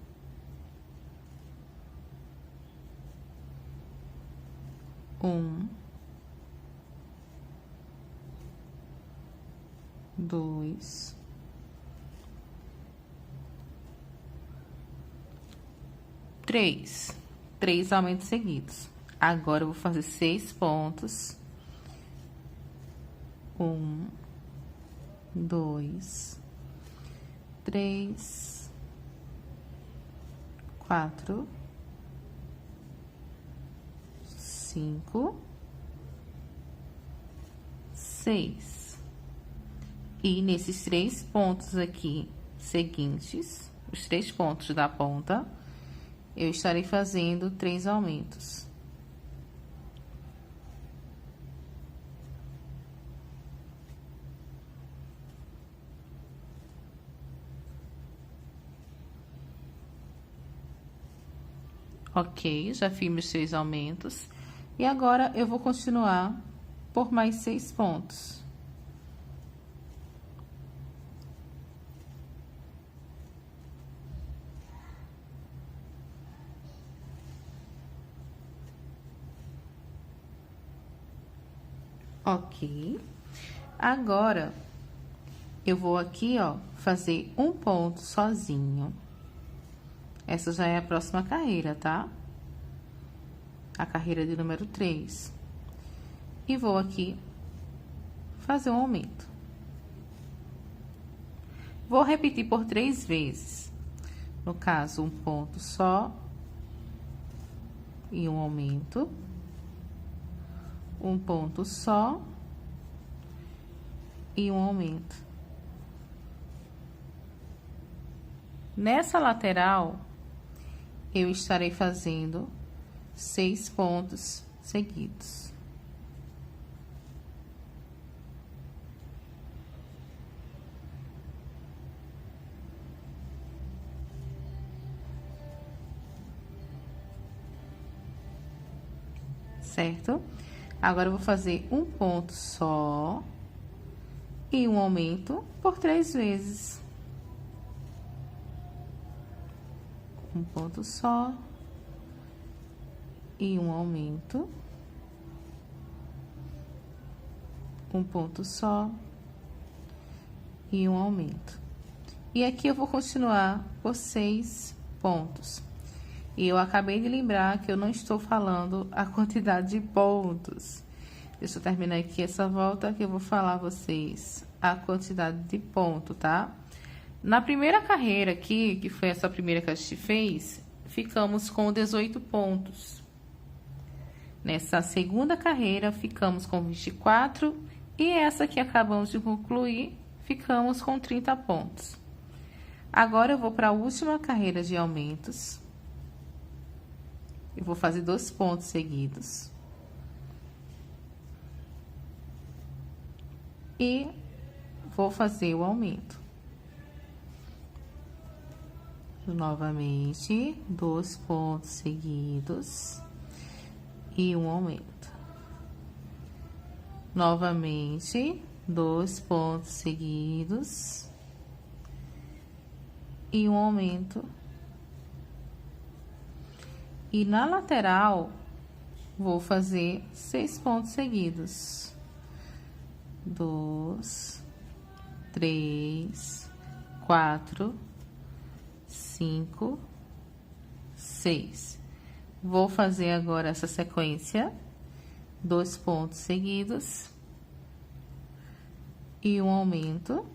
[SPEAKER 1] 1, 2, 3. 3 aumentos seguidos. Agora, eu vou fazer 6 pontos. 1, 2, 3, 4, 5, 6. E nesses 3 pontos aqui seguintes, os 3 pontos da ponta, eu estarei fazendo 3 aumentos. Ok, já fiz meus 3 aumentos. E agora, eu vou continuar por mais 6 pontos. Ok. Agora, eu vou aqui, ó, fazer um ponto sozinho. Essa já é a próxima carreira, tá? A carreira de número 3. E vou aqui fazer um aumento. Vou repetir por 3 vezes. No caso, um ponto só e um aumento. Um ponto só e um aumento. Nessa lateral, eu estarei fazendo 6 pontos seguidos. Certo? Agora, eu vou fazer um ponto só e um aumento por 3 vezes. Um ponto só e um aumento. Um ponto só e um aumento. E aqui eu vou continuar por 6 pontos. E eu acabei de lembrar que eu não estou falando a quantidade de pontos. Deixa eu terminar aqui essa volta que eu vou falar a vocês a quantidade de ponto, tá? Na primeira carreira aqui, que foi essa primeira que a gente fez, ficamos com 18 pontos. Nessa segunda carreira, ficamos com 24. E essa que acabamos de concluir, ficamos com 30 pontos. Agora, eu vou para a última carreira de aumentos. Eu vou fazer 2 pontos seguidos. E vou fazer o aumento. Novamente, 2 pontos seguidos e um aumento. Novamente, 2 pontos seguidos e um aumento. E na lateral, vou fazer 6 pontos seguidos. 2, 3, 4, 5, 6. Vou fazer agora essa sequência, 2 pontos seguidos e um aumento,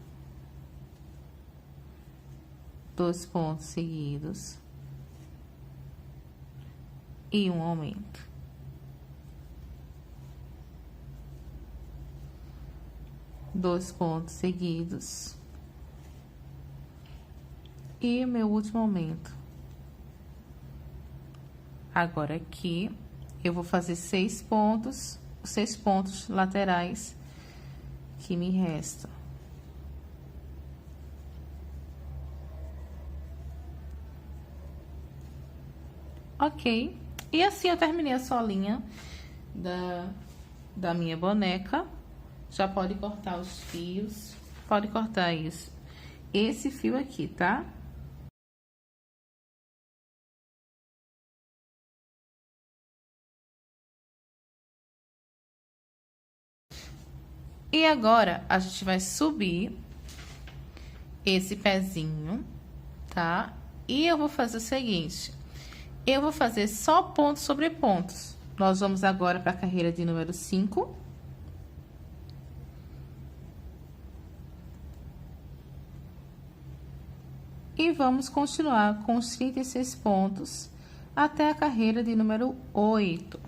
[SPEAKER 1] 2 pontos seguidos e um aumento. Dois pontos seguidos e meu último aumento. Agora aqui eu vou fazer 6 pontos, 6 pontos laterais que me restam. Ok, e assim eu terminei a solinha da minha boneca. Já pode cortar os fios, pode cortar isso, esse fio aqui, tá? E agora, a gente vai subir esse pezinho, tá? E eu vou fazer o seguinte, eu vou fazer só pontos sobre pontos. Nós vamos agora para a carreira de número 5. E vamos continuar com os 36 pontos até a carreira de número 8.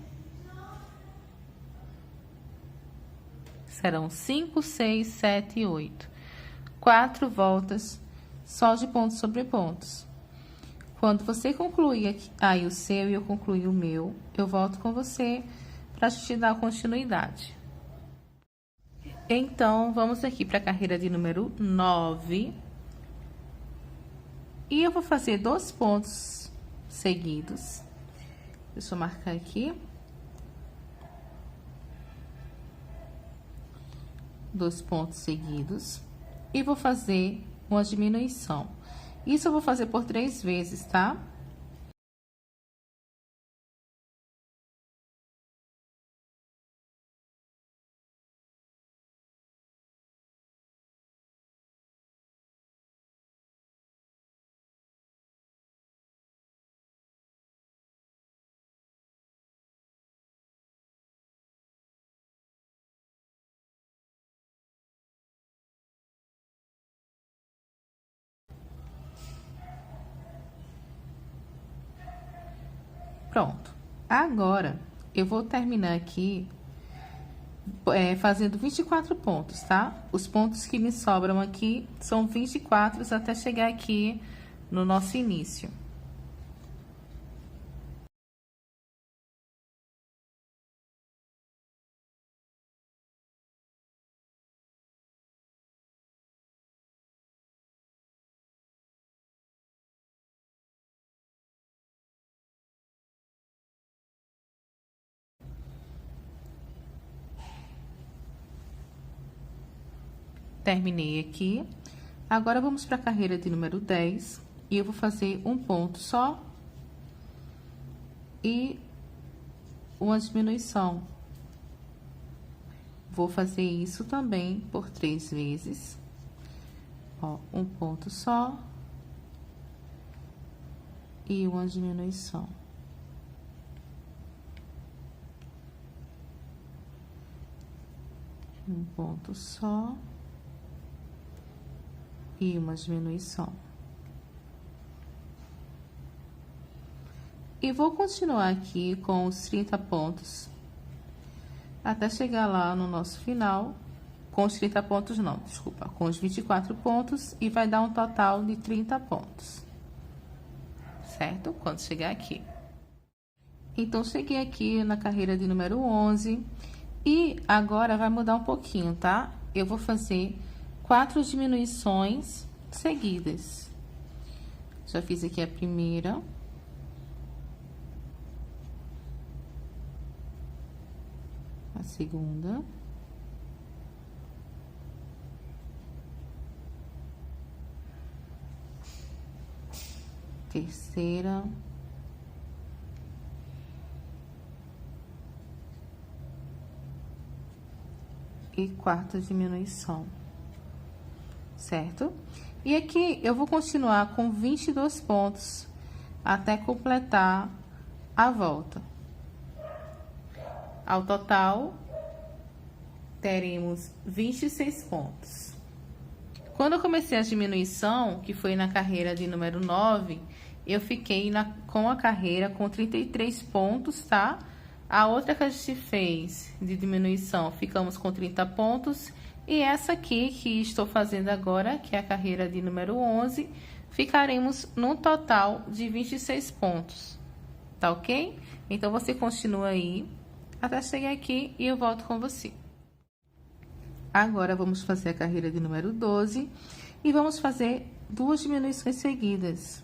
[SPEAKER 1] serão 5, 6, 7 e 8. 4 voltas só de pontos sobre pontos. Quando você concluir aqui, aí o seu e eu concluir o meu, eu volto com você para te dar continuidade. Então, vamos aqui para a carreira de número 9. E eu vou fazer 2 pontos seguidos. Deixa eu marcar aqui. 2 pontos seguidos. E vou fazer uma diminuição. Isso eu vou fazer por 3 vezes, tá? Pronto. Agora, eu vou terminar aqui fazendo 24 pontos, tá? Os pontos que me sobram aqui são 24 até chegar aqui no nosso início. Terminei aqui. Agora, vamos para a carreira de número 10. E eu vou fazer um ponto só. E uma diminuição. Vou fazer isso também por 3 vezes. Ó, um ponto só. E uma diminuição. Um ponto só. E uma diminuição. E vou continuar aqui com os 30 pontos, até chegar lá no nosso final, com os 30 pontos não, desculpa, com os 24 pontos, e vai dar um total de 30 pontos, certo? Quando chegar aqui. Então, cheguei aqui na carreira de número 11, e agora vai mudar um pouquinho, tá? Eu vou fazer 4 diminuições seguidas. Já fiz aqui a primeira. A segunda. Terceira. E quarta diminuição. Certo? E aqui eu vou continuar com 22 pontos até completar a volta. Ao total, teremos 26 pontos. Quando eu comecei a diminuição, que foi na carreira de número 9, eu fiquei com a carreira com 33 pontos, tá? A outra que a gente fez de diminuição, ficamos com 30 pontos. E essa aqui que estou fazendo agora, que é a carreira de número 11, ficaremos no total de 26 pontos, tá ok? Então, você continua aí até chegar aqui e eu volto com você. Agora, vamos fazer a carreira de número 12 e vamos fazer 2 diminuições seguidas.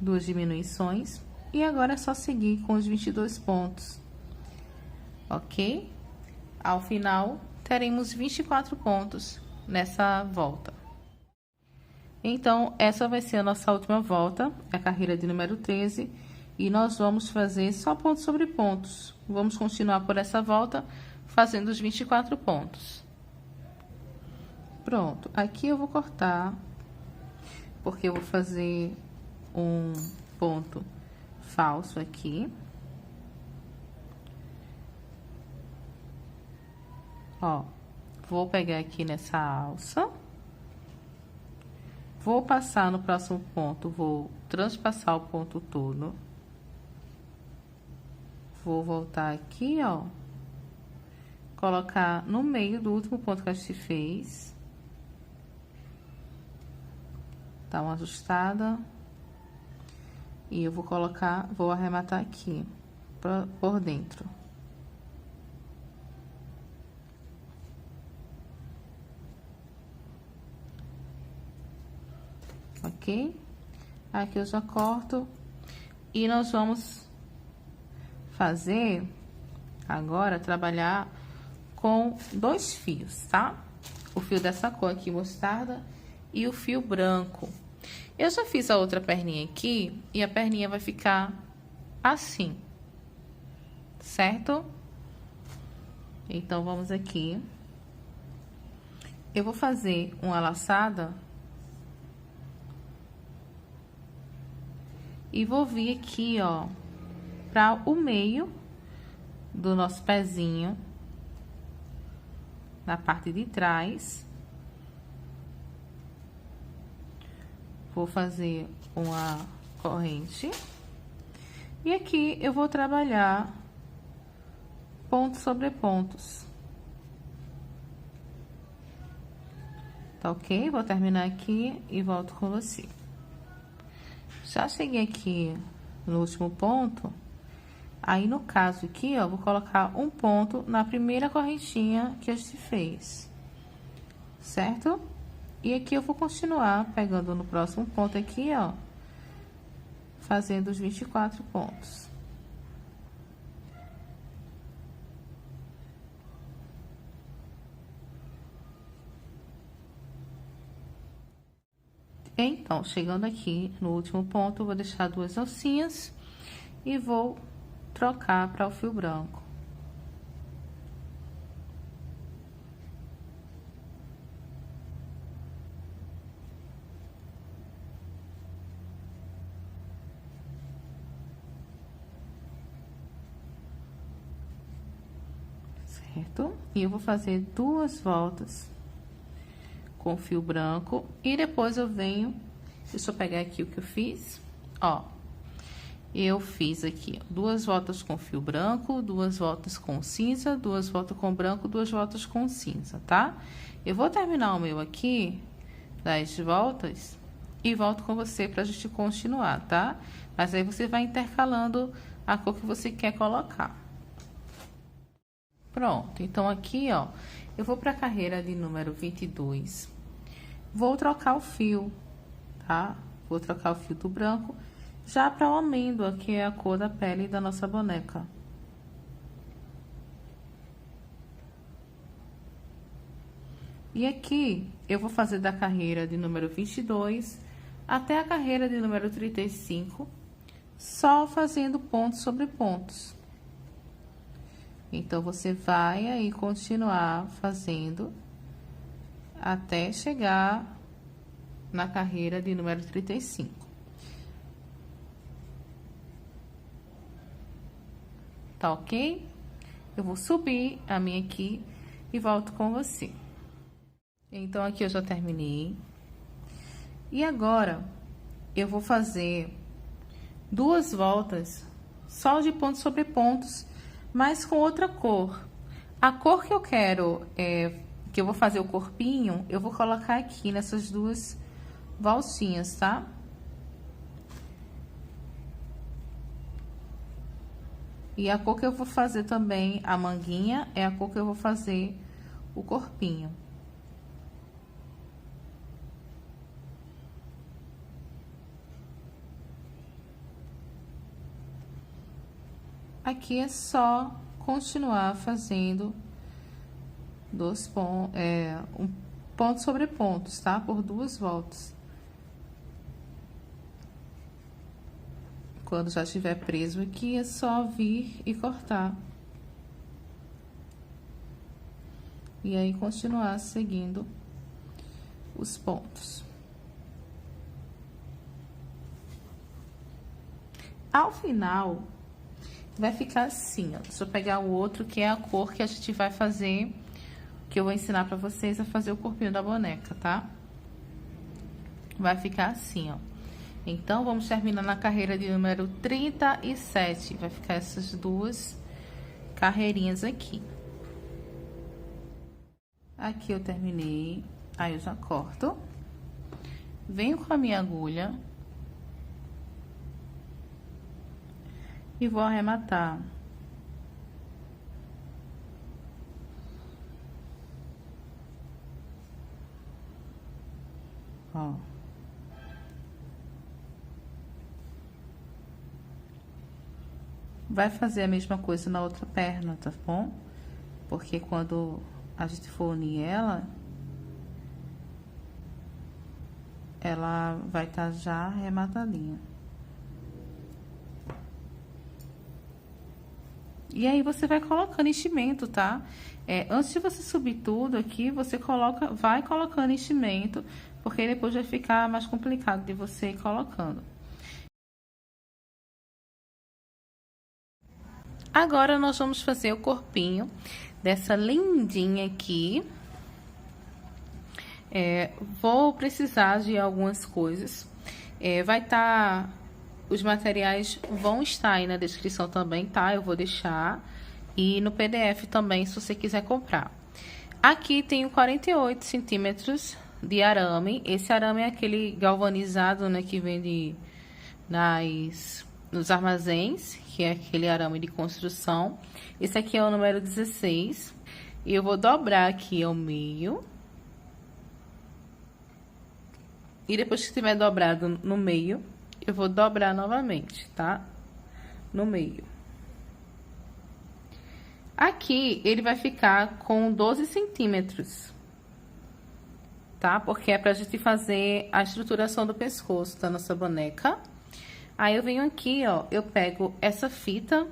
[SPEAKER 1] Duas diminuições. E agora é só seguir com os 22 pontos, ok? Ao final, teremos 24 pontos nessa volta. Então, essa vai ser a nossa última volta, a carreira de número 13, e nós vamos fazer só pontos sobre pontos. Vamos continuar por essa volta, fazendo os 24 pontos. Pronto, aqui eu vou cortar, porque eu vou fazer um ponto falso aqui. Ó, vou pegar aqui nessa alça, vou passar no próximo ponto, vou transpassar o ponto todo. Vou voltar aqui, ó. Colocar no meio do último ponto que a gente fez. Dá uma ajustada. E eu vou colocar, vou arrematar aqui, por dentro. Ok? Aqui eu já corto. E nós vamos fazer agora, trabalhar com 2 fios, tá? O fio dessa cor aqui, mostarda, e o fio branco. Eu já fiz a outra perninha aqui e a perninha vai ficar assim, certo? Então, vamos aqui. Eu vou fazer uma laçada e vou vir aqui, ó, para o meio do nosso pezinho, na parte de trás. Vou fazer uma corrente. E aqui eu vou trabalhar pontos sobre pontos. Tá ok? Vou terminar aqui e volto com você. Já cheguei aqui no último ponto. Aí, no caso aqui, ó, vou colocar um ponto na primeira correntinha que a gente fez. Certo? E aqui eu vou continuar pegando no próximo ponto aqui, ó, fazendo os 24 pontos. Então, chegando aqui no último ponto, eu vou deixar 2 alcinhas e vou trocar para o fio branco. Certo? E eu vou fazer 2 voltas com fio branco e depois eu venho, deixa eu pegar aqui o que eu fiz, ó. Eu fiz aqui, ó, 2 voltas com fio branco, 2 voltas com cinza, 2 voltas com branco, 2 voltas com cinza, tá? Eu vou terminar o meu aqui, 10 voltas, e volto com você pra gente continuar, tá? Mas aí você vai intercalando a cor que você quer colocar. Pronto, então aqui, ó, eu vou pra carreira de número 22. Vou trocar o fio, tá? Vou trocar o fio do branco já para o amêndoa, que é a cor da pele da nossa boneca. E aqui, eu vou fazer da carreira de número 22 até a carreira de número 35, só fazendo pontos sobre pontos. Então, você vai aí continuar fazendo até chegar na carreira de número 35. Tá ok? Eu vou subir a minha aqui e volto com você. Então, aqui eu já terminei. E agora, eu vou fazer 2 voltas só de pontos sobre pontos, mas com outra cor. A cor que eu quero, que eu vou fazer o corpinho, eu vou colocar aqui nessas 2 voltinhas, tá? E a cor que eu vou fazer também, a manguinha, é a cor que eu vou fazer o corpinho. Aqui é só continuar fazendo um ponto sobre pontos, tá? Por 2 voltas. Quando já estiver preso aqui, é só vir e cortar. E aí, continuar seguindo os pontos. Ao final, vai ficar assim, ó. Deixa eu pegar o outro, que é a cor que a gente vai fazer, que eu vou ensinar pra vocês a fazer o corpinho da boneca, tá? vai ficar assim, ó. Então, vamos terminar na carreira de número 37. Vai ficar essas duas carreirinhas aqui. Aqui eu terminei. Aí eu já corto. Venho com a minha agulha. E vou arrematar. Ó. Vai fazer a mesma coisa na outra perna, tá bom? Porque quando a gente for unir ela vai estar já arrematadinha. E aí, você vai colocando enchimento, tá? Antes de você subir tudo aqui, você vai colocando enchimento, porque depois vai ficar mais complicado de você ir colocando. Agora, nós vamos fazer o corpinho dessa lindinha aqui. Vou precisar de algumas coisas. Os materiais vão estar aí na descrição também, tá? Eu vou deixar. E no PDF também, se você quiser comprar. Aqui tenho 48 centímetros de arame. Esse arame é aquele galvanizado, né? Que vende nos armazéns, que é aquele arame de construção. Esse aqui é o número 16. E eu vou dobrar aqui ao meio. E depois que tiver dobrado no meio, eu vou dobrar novamente, tá? No meio. Aqui, ele vai ficar com 12 centímetros, tá? Porque é pra gente fazer a estruturação do pescoço da nossa boneca. Aí, eu venho aqui, ó, eu pego essa fita.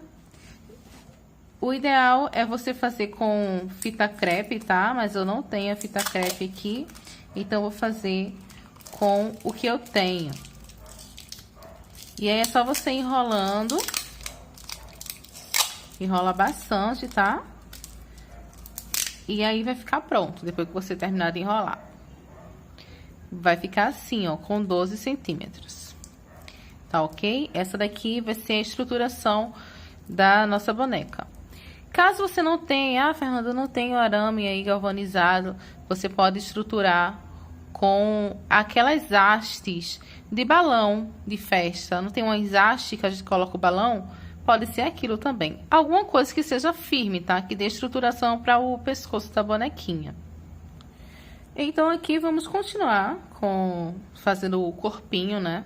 [SPEAKER 1] O ideal é você fazer com fita crepe, tá? Mas eu não tenho a fita crepe aqui, então, eu vou fazer com o que eu tenho. E aí, é só você enrolando. Enrola bastante, tá? E aí, vai ficar pronto, depois que você terminar de enrolar. Vai ficar assim, ó, com 12 centímetros. Tá ok? Essa daqui vai ser a estruturação da nossa boneca. Caso você não tenha, Fernanda, eu não tenho arame aí galvanizado, você pode estruturar com aquelas hastes de balão de festa. Não tem umas hastes que a gente coloca o balão? Pode ser aquilo também. Alguma coisa que seja firme, tá? Que dê estruturação para o pescoço da bonequinha. Então, aqui vamos continuar fazendo o corpinho, né?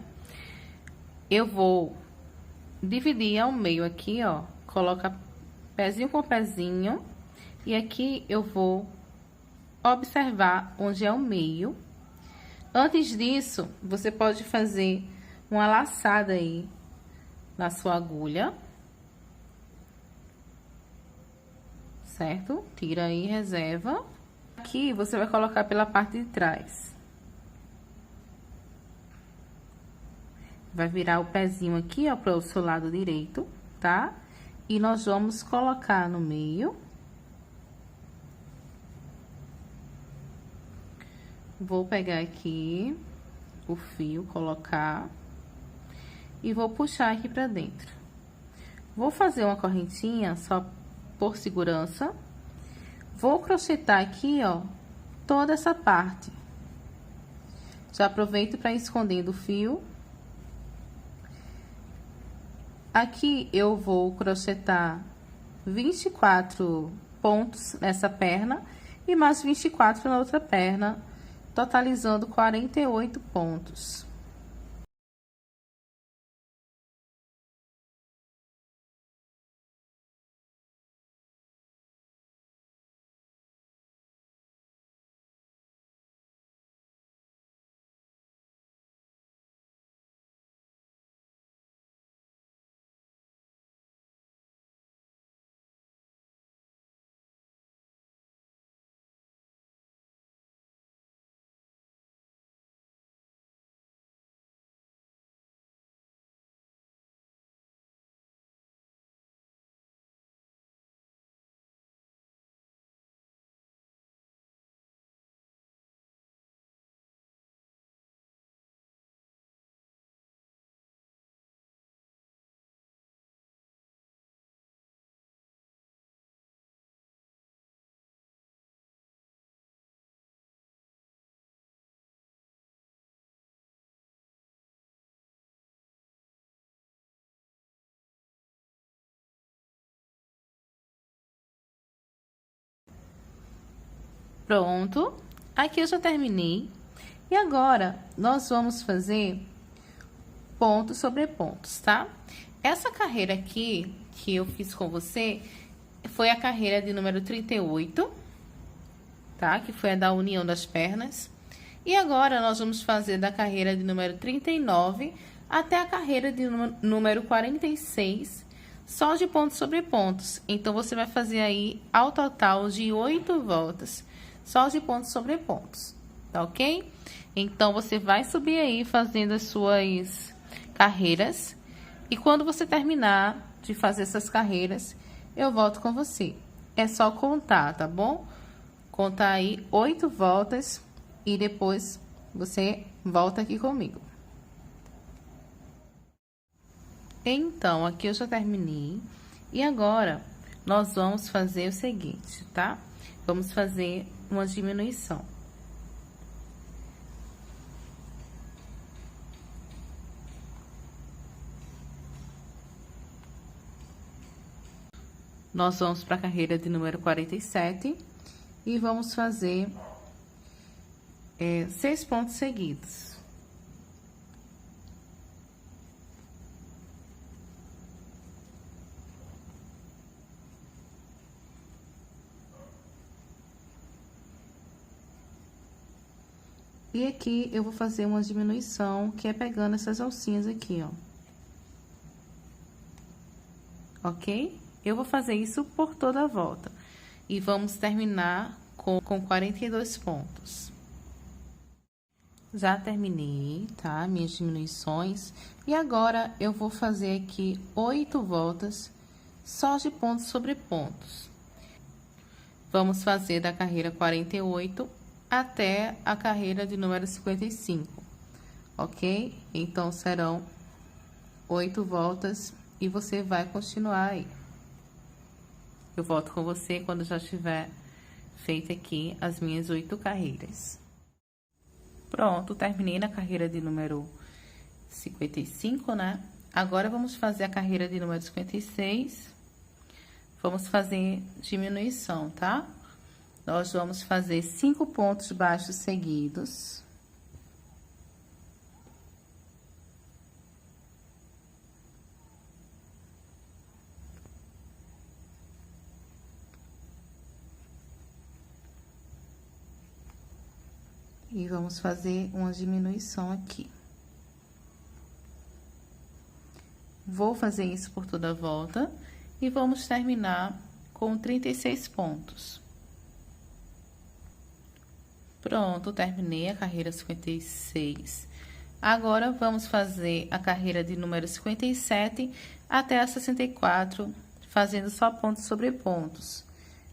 [SPEAKER 1] Eu vou dividir ao meio aqui, ó. Coloca pezinho com pezinho. E aqui eu vou observar onde é o meio. Antes disso, você pode fazer uma laçada aí na sua agulha. Certo? Tira aí, reserva. Aqui, você vai colocar pela parte de trás. Vai virar o pezinho aqui, ó, para o seu lado direito, tá? E nós vamos colocar no meio. Vou pegar aqui o fio, colocar. E vou puxar aqui pra dentro. Vou fazer uma correntinha só por segurança. Vou crochetar aqui, ó, toda essa parte. Já aproveito para ir escondendo o fio. Aqui eu vou crochetar 24 pontos nessa perna e mais 24 na outra perna, totalizando 48 pontos. Pronto. Aqui eu já terminei. E agora, nós vamos fazer pontos sobre pontos, tá? Essa carreira aqui, que eu fiz com você, foi a carreira de número 38, tá? Que foi a da união das pernas. E agora, nós vamos fazer da carreira de número 39 até a carreira de número 46, só de pontos sobre pontos. Então, você vai fazer aí, ao total, de 8 voltas, só de pontos sobre pontos, tá ok? Então, você vai subir aí, fazendo as suas carreiras. E quando você terminar de fazer essas carreiras, eu volto com você. É só contar, tá bom? Contar aí 8 voltas e depois você volta aqui comigo. Então, aqui eu já terminei. E agora, nós vamos fazer o seguinte, tá? Vamos fazer uma diminuição. Nós vamos para a carreira de número 47 e vamos fazer 6 pontos seguidos. E aqui eu vou fazer uma diminuição, que é pegando essas alcinhas aqui, ó. Ok? Eu vou fazer isso por toda a volta. E vamos terminar com 42 pontos. Já terminei, tá? Minhas diminuições. E agora, eu vou fazer aqui 8 voltas só de pontos sobre pontos. Vamos fazer da carreira 48 até a carreira de número 55, ok? Então, serão 8 voltas e você vai continuar aí. Eu volto com você quando já tiver feito aqui as minhas 8 carreiras. Pronto, terminei na carreira de número 55, né? Agora, vamos fazer a carreira de número 56. Vamos fazer diminuição, tá? Nós vamos fazer 5 pontos baixos seguidos. E vamos fazer uma diminuição aqui. Vou fazer isso por toda a volta e vamos terminar com 36 pontos. Pronto, terminei a carreira 56. Agora, vamos fazer a carreira de número 57 até a 64, fazendo só pontos sobre pontos,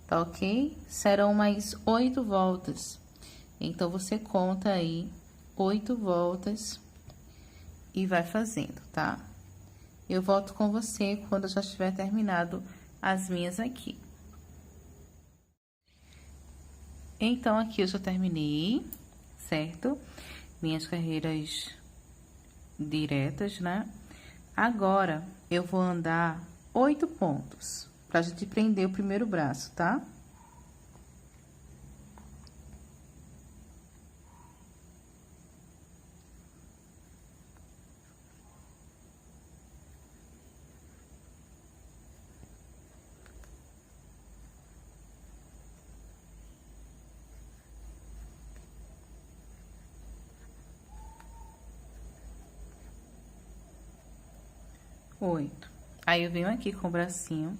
[SPEAKER 1] tá ok? Serão mais 8 voltas. Então, você conta aí 8 voltas e vai fazendo, tá? Eu volto com você quando eu já tiver terminado as minhas aqui. Então, aqui eu já terminei, certo? Minhas carreiras diretas, né? Agora, eu vou andar 8 pontos, pra gente prender o primeiro braço, tá? Oito. Aí, eu venho aqui com o bracinho.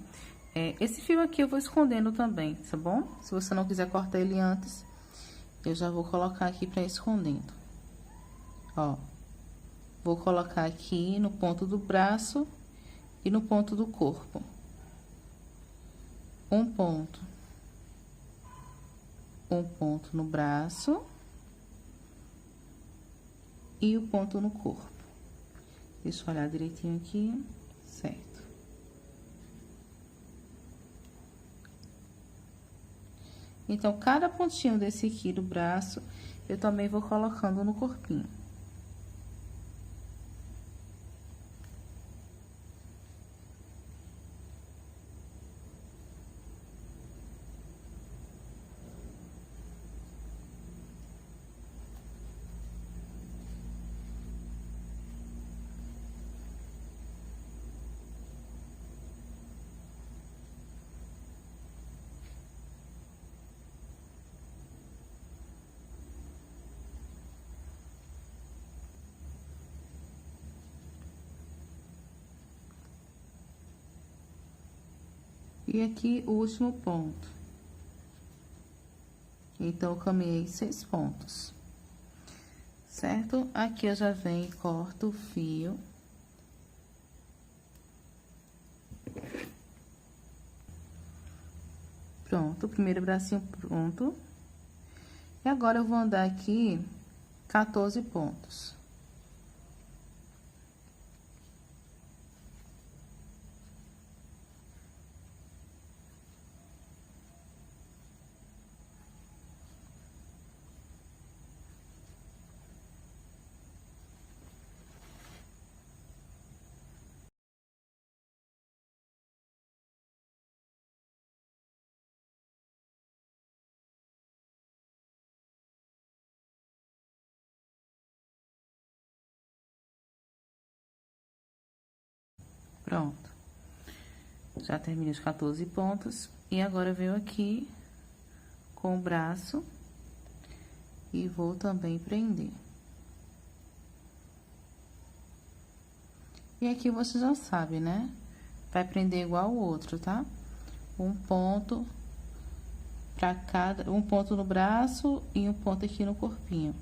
[SPEAKER 1] Esse fio aqui eu vou escondendo também, tá bom? Se você não quiser cortar ele antes, eu já vou colocar aqui pra ir escondendo. Ó. Vou colocar aqui no ponto do braço e no ponto do corpo. Um ponto no braço e o ponto no corpo. Deixa eu olhar direitinho aqui, certo. Então, cada pontinho desse aqui do braço, eu também vou colocando no corpinho. E aqui o último ponto. Então, eu caminhei 6 pontos. Certo? Aqui eu já venho e corto o fio. Pronto, o primeiro bracinho pronto. E agora eu vou andar aqui 14 pontos. Pronto. Já terminei os 14 pontos. E agora eu venho aqui com o braço e vou também prender. E aqui você já sabe, né? Vai prender igual o outro, tá? Um ponto pra cada, um ponto no braço e um ponto aqui no corpinho.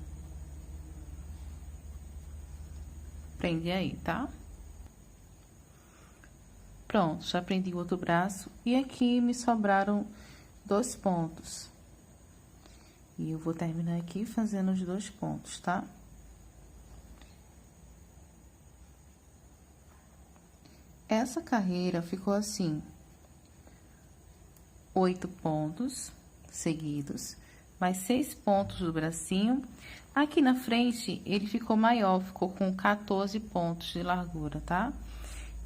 [SPEAKER 1] Prende aí, tá? Pronto, já prendi o outro braço. E aqui me sobraram 2 pontos. E eu vou terminar aqui fazendo os 2 pontos, tá? Essa carreira ficou assim: 8 pontos seguidos, mais 6 pontos do bracinho. Aqui na frente, ele ficou maior, ficou com 14 pontos de largura, tá?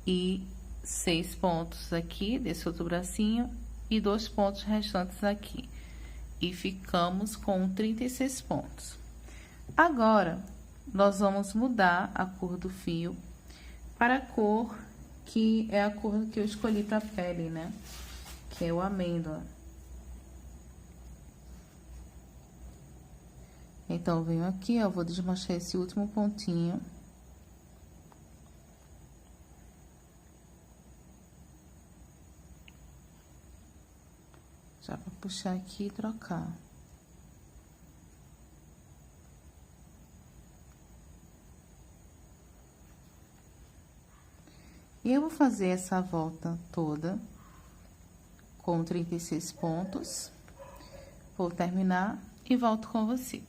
[SPEAKER 1] E 6 pontos aqui desse outro bracinho e 2 pontos restantes aqui. E ficamos com 36 pontos. Agora, nós vamos mudar a cor do fio para a cor que é a cor que eu escolhi para a pele, né? Que é o amêndoa. Então, eu venho aqui, ó, vou desmanchar esse último pontinho. Já para puxar aqui e trocar. E eu vou fazer essa volta toda com 36 pontos. Vou terminar e volto com você.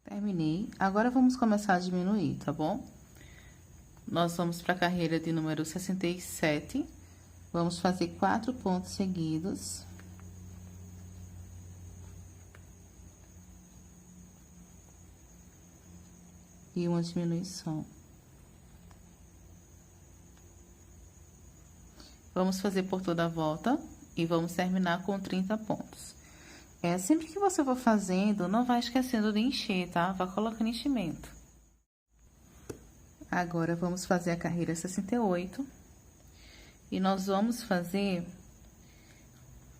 [SPEAKER 1] Terminei. Agora, vamos começar a diminuir, tá bom? Nós vamos para a carreira de número 67. Vamos fazer 4 pontos seguidos. E uma diminuição. Vamos fazer por toda a volta e vamos terminar com 30 pontos. Sempre que você for fazendo, não vai esquecendo de encher, tá? Vai colocando enchimento. Agora, vamos fazer a carreira 68. E nós vamos fazer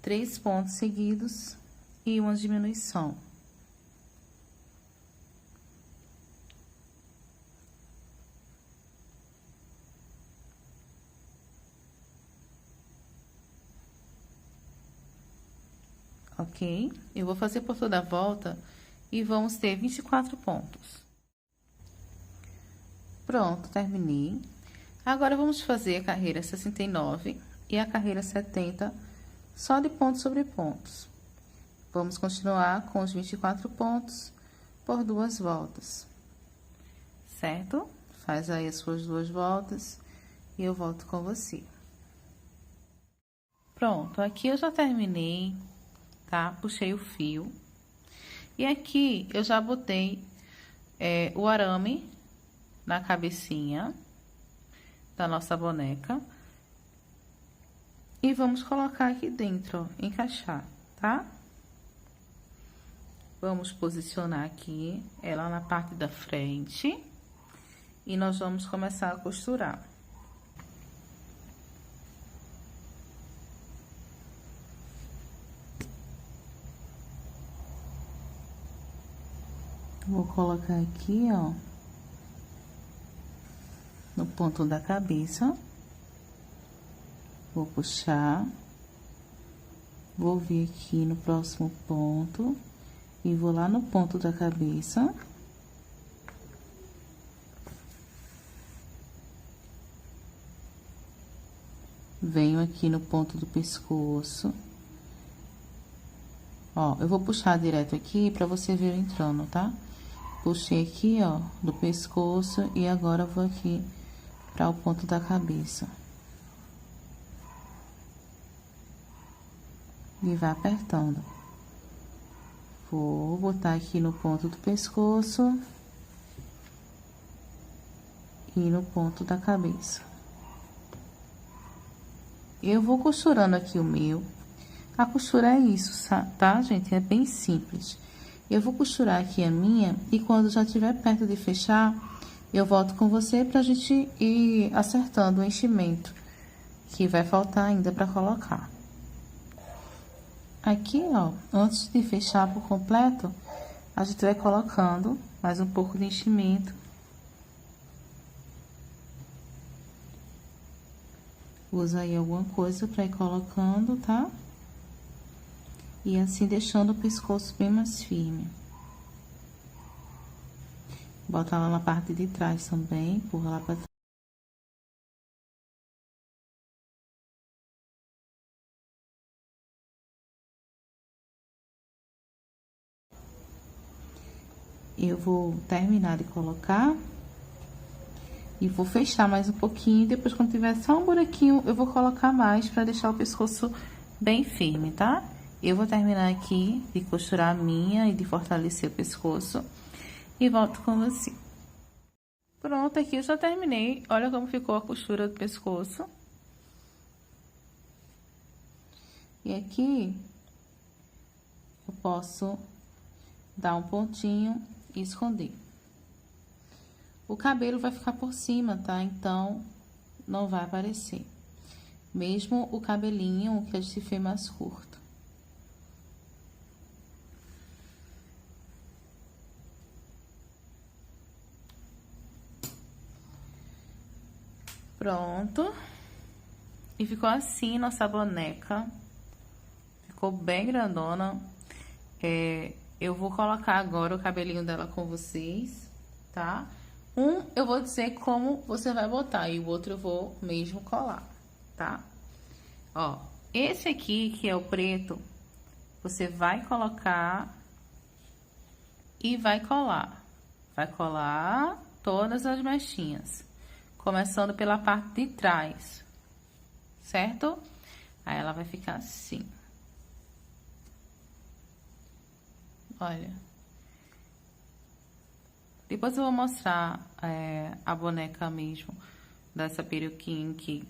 [SPEAKER 1] 3 pontos seguidos e uma diminuição. Ok? Eu vou fazer por toda a volta e vamos ter 24 pontos. Pronto, terminei. Agora, vamos fazer a carreira 69 e a carreira 70 só de pontos sobre pontos. Vamos continuar com os 24 pontos por 2 voltas. Certo? Faz aí as suas 2 voltas e eu volto com você. Pronto, aqui eu já terminei. Tá? Puxei o fio. E aqui eu já botei o arame na cabecinha da nossa boneca. E vamos colocar aqui dentro, ó, encaixar, tá? Vamos posicionar aqui ela na parte da frente. E nós vamos começar a costurar. Vou colocar aqui, ó, no ponto da cabeça. Vou puxar Vou vir aqui no próximo ponto e vou lá no ponto da cabeça. Venho aqui no ponto do pescoço. Ó, eu vou puxar direto aqui pra você ver entrando, tá? Puxei aqui, ó, do pescoço e agora vou aqui para o ponto da cabeça. E vai apertando. Vou botar aqui no ponto do pescoço e no ponto da cabeça. Eu vou costurando aqui o meu. A costura é isso, tá, gente? É bem simples. Eu vou costurar aqui a minha e quando já estiver perto de fechar, eu volto com você pra gente ir acertando o enchimento, que vai faltar ainda pra colocar. Aqui, ó, antes de fechar por completo, a gente vai colocando mais um pouco de enchimento. Usa aí alguma coisa pra ir colocando, tá? E assim deixando o pescoço bem mais firme. Bota lá na parte de trás também, empurra lá pra trás. Eu vou terminar de colocar e vou fechar mais um pouquinho. Depois, quando tiver só um buraquinho, eu vou colocar mais pra deixar o pescoço bem firme, tá? Eu vou terminar aqui de costurar a minha e de fortalecer o pescoço e volto com você. Pronto, aqui eu já terminei. Olha como ficou a costura do pescoço. E aqui eu posso dar um pontinho e esconder. O cabelo vai ficar por cima, tá? Então, não vai aparecer. Mesmo o cabelinho que a gente fez mais curto. Pronto. E ficou assim nossa boneca. Ficou bem grandona. Eu vou colocar agora o cabelinho dela com vocês, tá? Eu vou dizer como você vai botar e o outro eu vou mesmo colar, tá? Ó, esse aqui, que é o preto, você vai colocar e vai colar. Vai colar todas as mechinhas, começando pela parte de trás, certo? Aí ela vai ficar assim. Olha. Depois eu vou mostrar a boneca mesmo, dessa peruquinha aqui,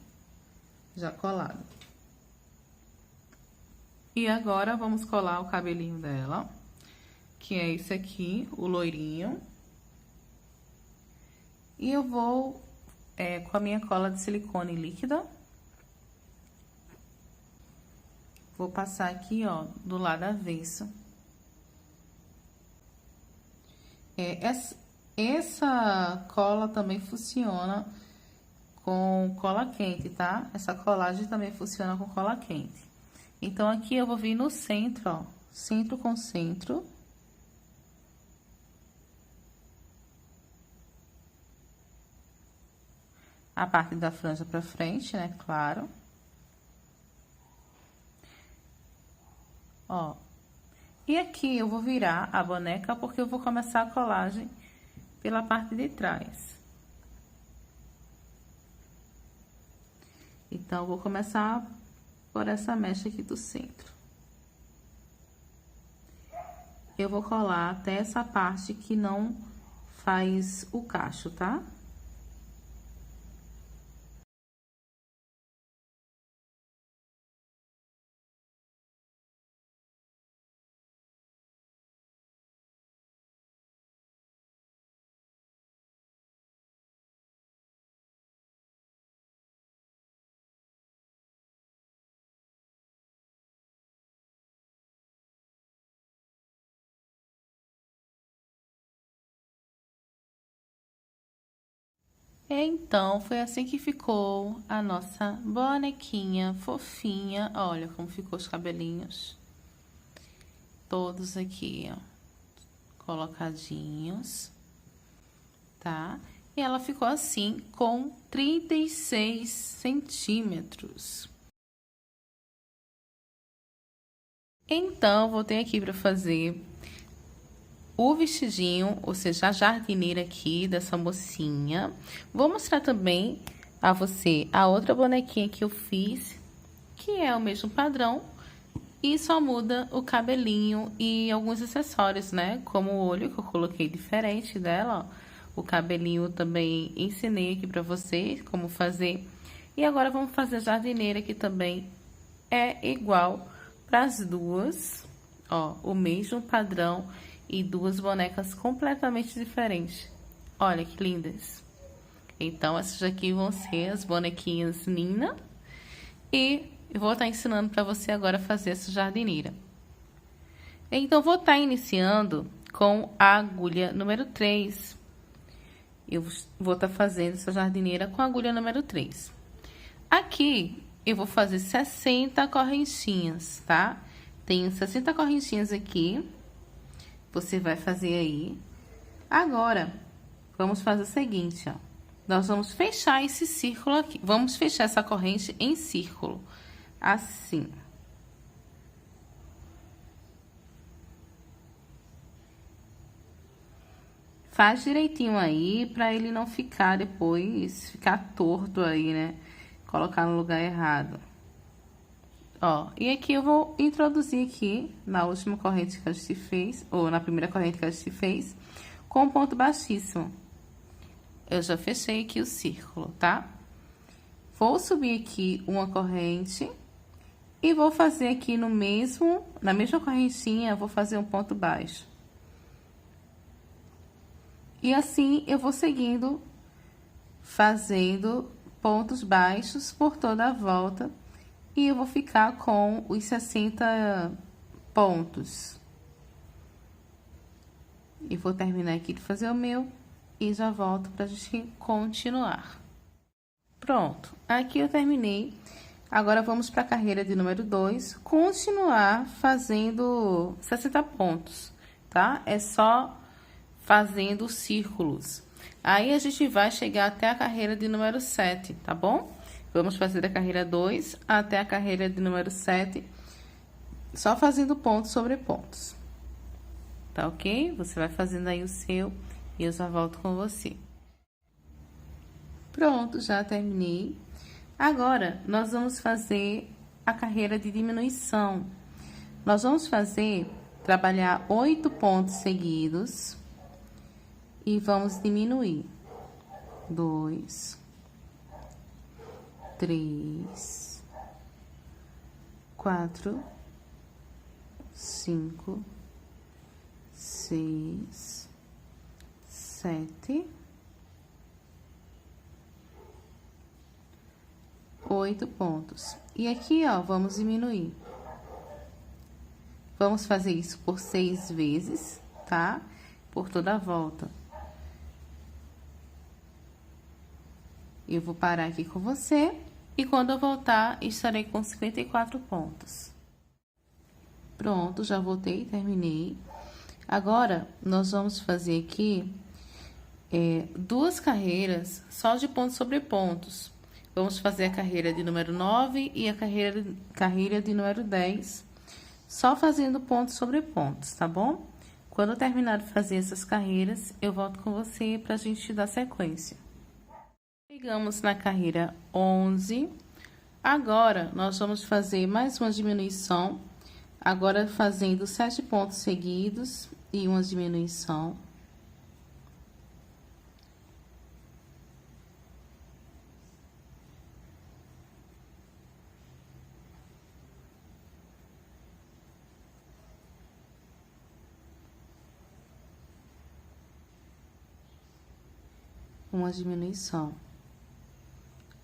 [SPEAKER 1] já colada. E agora, vamos colar o cabelinho dela, que é esse aqui, o loirinho. E eu vou com a minha cola de silicone líquida. Vou passar aqui, ó, do lado avesso. Essa cola também funciona com cola quente, tá? Essa colagem também funciona com cola quente. Então, aqui eu vou vir no centro, ó, centro com centro. A parte da franja pra frente, né, claro. Ó. E aqui eu vou virar a boneca porque eu vou começar a colagem pela parte de trás. Então, eu vou começar por essa mecha aqui do centro. Eu vou colar até essa parte que não faz o cacho, tá? Então, foi assim que ficou a nossa bonequinha fofinha. Olha como ficou os cabelinhos. Todos aqui, ó, colocadinhos, tá? E ela ficou assim com 36 centímetros. Então, voltei aqui para fazer o vestidinho, ou seja, a jardineira aqui dessa mocinha. Vou mostrar também a você a outra bonequinha que eu fiz, que é o mesmo padrão, e só muda o cabelinho e alguns acessórios, né? Como o olho, que eu coloquei diferente dela, ó. O cabelinho também ensinei aqui pra vocês como fazer. E agora vamos fazer a jardineira, que também é igual para as duas, ó, o mesmo padrão e duas bonecas completamente diferentes. Olha que lindas. Então, essas aqui vão ser as bonequinhas Nina. E eu vou estar ensinando para você agora a fazer essa jardineira. Então, vou estar iniciando com a agulha número 3. Eu vou estar fazendo essa jardineira com a agulha número 3. Aqui, eu vou fazer 60 correntinhas, tá? Tenho 60 correntinhas aqui. Você vai fazer aí. Agora, vamos fazer o seguinte, ó. Nós vamos fechar esse círculo aqui. Vamos fechar essa corrente em círculo. Assim. Faz direitinho aí, pra ele não ficar depois, ficar torto aí, né? Colocar no lugar errado. Ó, e aqui eu vou introduzir aqui, na última corrente que a gente fez, ou na primeira corrente que a gente fez, com um ponto baixíssimo. Eu já fechei aqui o círculo, tá? Vou subir aqui uma corrente e vou fazer aqui na mesma correntinha, vou fazer um ponto baixo. E assim eu vou seguindo, fazendo pontos baixos por toda a volta. E eu vou ficar com os 60 pontos. E vou terminar aqui de fazer o meu e já volto pra gente continuar. Pronto, aqui eu terminei. Agora vamos para a carreira de número 2, continuar fazendo 60 pontos, tá? É só fazendo círculos. Aí a gente vai chegar até a carreira de número 7, tá bom? Vamos fazer da carreira 2 até a carreira de número 7, só fazendo pontos sobre pontos. Tá ok? Você vai fazendo aí o seu e eu já volto com você. Pronto, já terminei. Agora, nós vamos fazer a carreira de diminuição. Nós vamos trabalhar 8 pontos seguidos e vamos diminuir. 2, 3, 4, 5, 6, 7, 8 pontos. E aqui, ó, vamos diminuir. Vamos fazer isso por 6 vezes, tá? Por toda a volta. Eu vou parar aqui com você e quando eu voltar, estarei com 54 pontos. Pronto, já voltei, terminei. Agora, nós vamos fazer aqui duas carreiras só de pontos sobre pontos. Vamos fazer a carreira de número 9 e a carreira de número 10, só fazendo pontos sobre pontos, tá bom? Quando eu terminar de fazer essas carreiras, eu volto com você pra gente dar sequência. Chegamos na carreira 11. Agora, nós vamos fazer mais uma diminuição. Agora, fazendo 7 pontos seguidos e uma diminuição. Uma diminuição.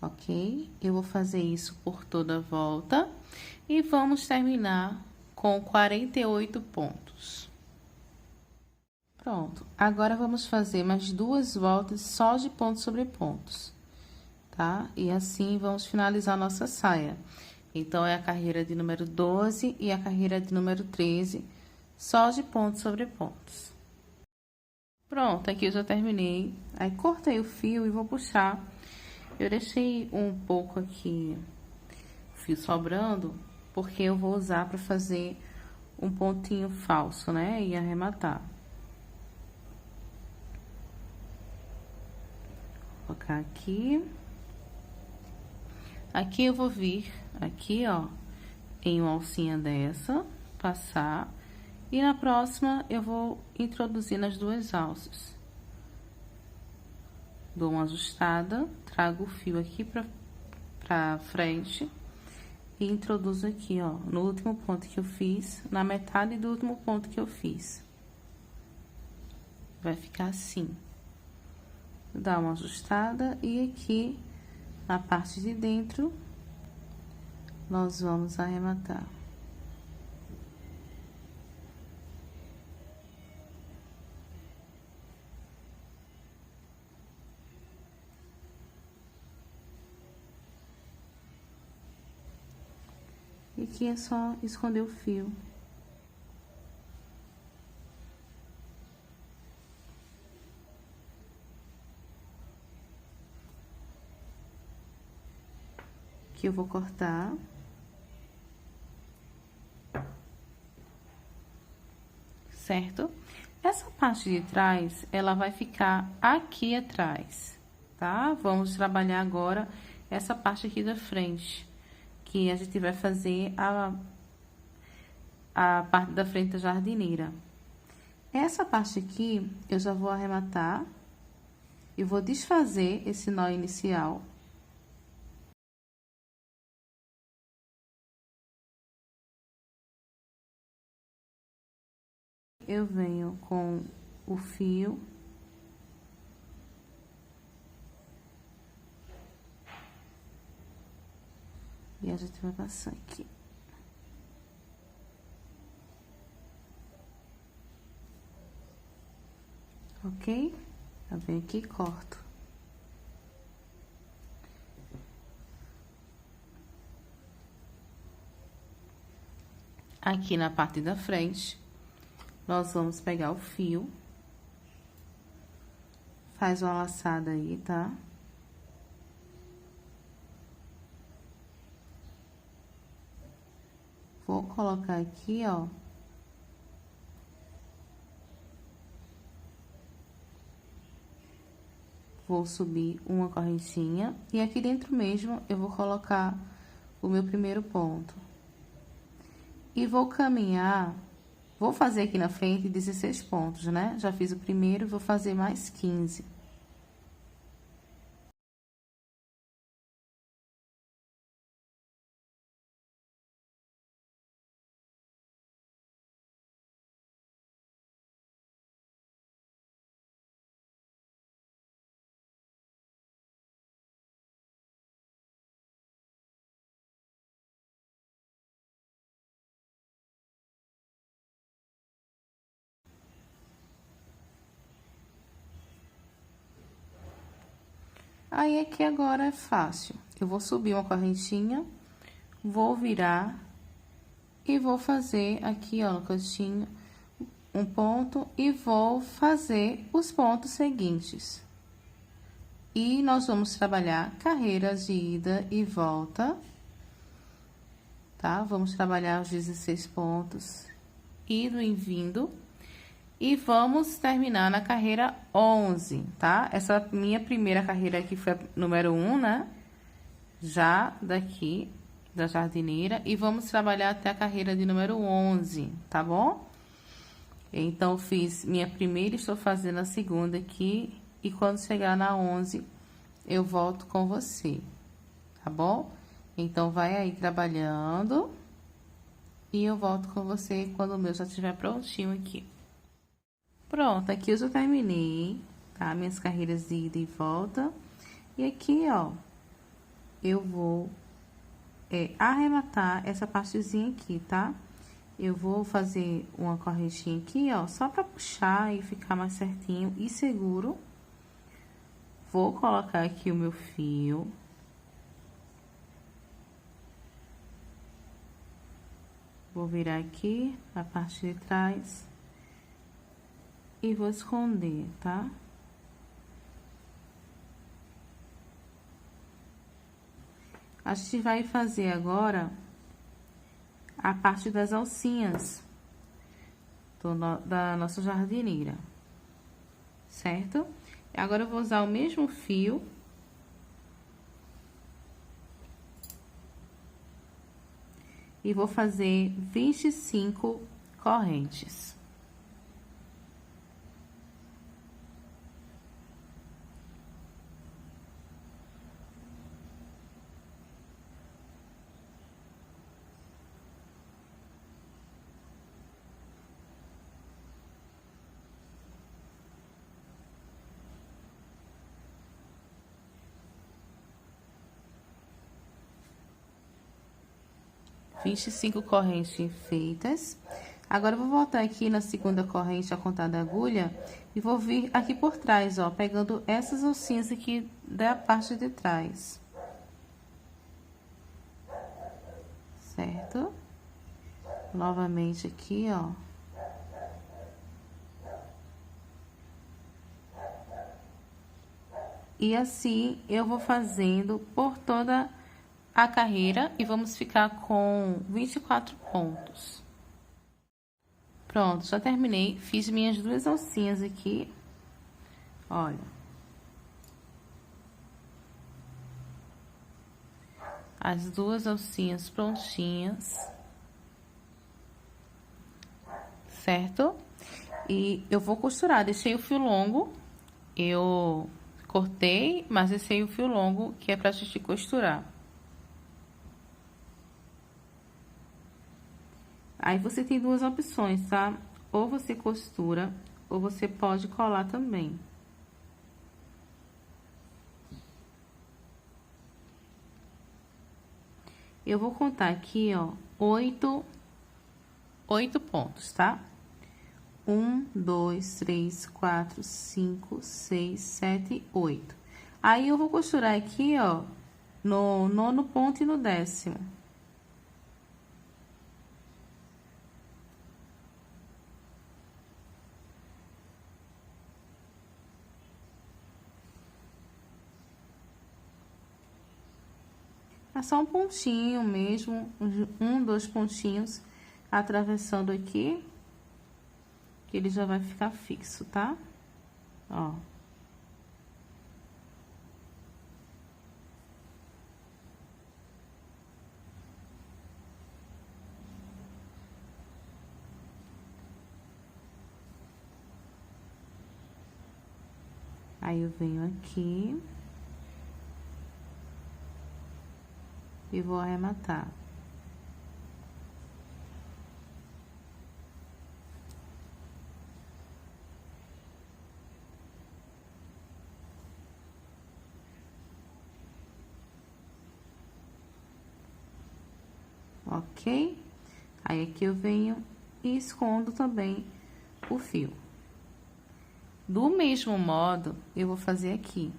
[SPEAKER 1] Ok? Eu vou fazer isso por toda a volta e vamos terminar com 48 pontos. Pronto. Agora, vamos fazer mais 2 voltas só de pontos sobre pontos, tá? E assim, vamos finalizar a nossa saia. Então, é a carreira de número 12 e a carreira de número 13, só de pontos sobre pontos. Pronto, aqui eu já terminei. Aí, cortei o fio e vou puxar. Eu deixei um pouco aqui o fio sobrando, porque eu vou usar para fazer um pontinho falso, né? E arrematar. Vou colocar aqui. Aqui eu vou vir, aqui, ó, em uma alcinha dessa, passar. E na próxima, eu vou introduzir nas 2 alças. Dou uma ajustada, trago o fio aqui pra frente. E introduzo aqui, ó, no último ponto que eu fiz, na metade do último ponto que eu fiz. Vai ficar assim. Dá uma ajustada e aqui, na parte de dentro, nós vamos arrematar. E aqui é só esconder o fio. Aqui eu vou cortar. Certo? Essa parte de trás, ela vai ficar aqui atrás, tá? Vamos trabalhar agora essa parte aqui da frente, que a gente vai fazer a parte da frente da jardineira. Essa parte aqui, eu já vou arrematar e vou desfazer esse nó inicial. Eu venho com o fio. E a gente vai passar aqui. Ok? Eu venho aqui e corto. Aqui na parte da frente, nós vamos pegar o fio. Faz uma laçada aí, tá? Vou colocar aqui, ó. Vou subir uma correntinha. E aqui dentro mesmo, eu vou colocar o meu primeiro ponto. E vou caminhar... Vou fazer aqui na frente 16 pontos, né? Já fiz o primeiro, vou fazer mais 15. Aí, aqui agora é fácil. Eu vou subir uma correntinha, vou virar e vou fazer aqui, ó, no cantinho, um ponto e vou fazer os pontos seguintes. E nós vamos trabalhar carreiras de ida e volta, tá? Vamos trabalhar os 16 pontos, indo e vindo. E vamos terminar na carreira 11, tá? Essa minha primeira carreira aqui foi a número 1, né? Já daqui, da jardineira. E vamos trabalhar até a carreira de número 11, tá bom? Então, fiz minha primeira e estou fazendo a segunda aqui. E quando chegar na 11, eu volto com você, tá bom? Então, vai aí trabalhando. E eu volto com você quando o meu já estiver prontinho aqui. Pronto, aqui eu já terminei, tá? Minhas carreiras de ida e volta. E aqui, ó, eu vou arrematar essa partezinha aqui, tá? Eu vou fazer uma correntinha aqui, ó, só pra puxar e ficar mais certinho e seguro. Vou colocar aqui o meu fio. Vou virar aqui a parte de trás e vou esconder, tá? A gente vai fazer agora a parte das alcinhas da nossa jardineira, certo? Agora eu vou usar o mesmo fio. E vou fazer 25 correntes. Vinte e cinco correntes feitas. Agora, eu vou voltar aqui na segunda corrente a contar da agulha e vou vir aqui por trás, ó, pegando essas alcinhas aqui da parte de trás. Certo? Novamente aqui, ó. E assim, eu vou fazendo por toda a carreira e vamos ficar com 24 pontos. Pronto, já terminei. Fiz minhas duas alcinhas aqui. Olha. As duas alcinhas prontinhas. Certo? E eu vou costurar. Deixei o fio longo. Eu cortei, mas deixei o fio longo, que é pra gente costurar. Aí, você tem duas opções, tá? Ou você costura, ou você pode colar também. Eu vou contar aqui, ó, 8 pontos, tá? 1, 2, 3, 4, 5, 6, 7, 8. Aí, eu vou costurar aqui, ó, no 9º ponto e no 10º. É só um pontinho mesmo, 2 pontinhos atravessando aqui, que ele já vai ficar fixo, tá? Ó. Aí, eu venho aqui e vou arrematar. Ok? Aí, aqui eu venho e escondo também o fio. Do mesmo modo, eu vou fazer aqui.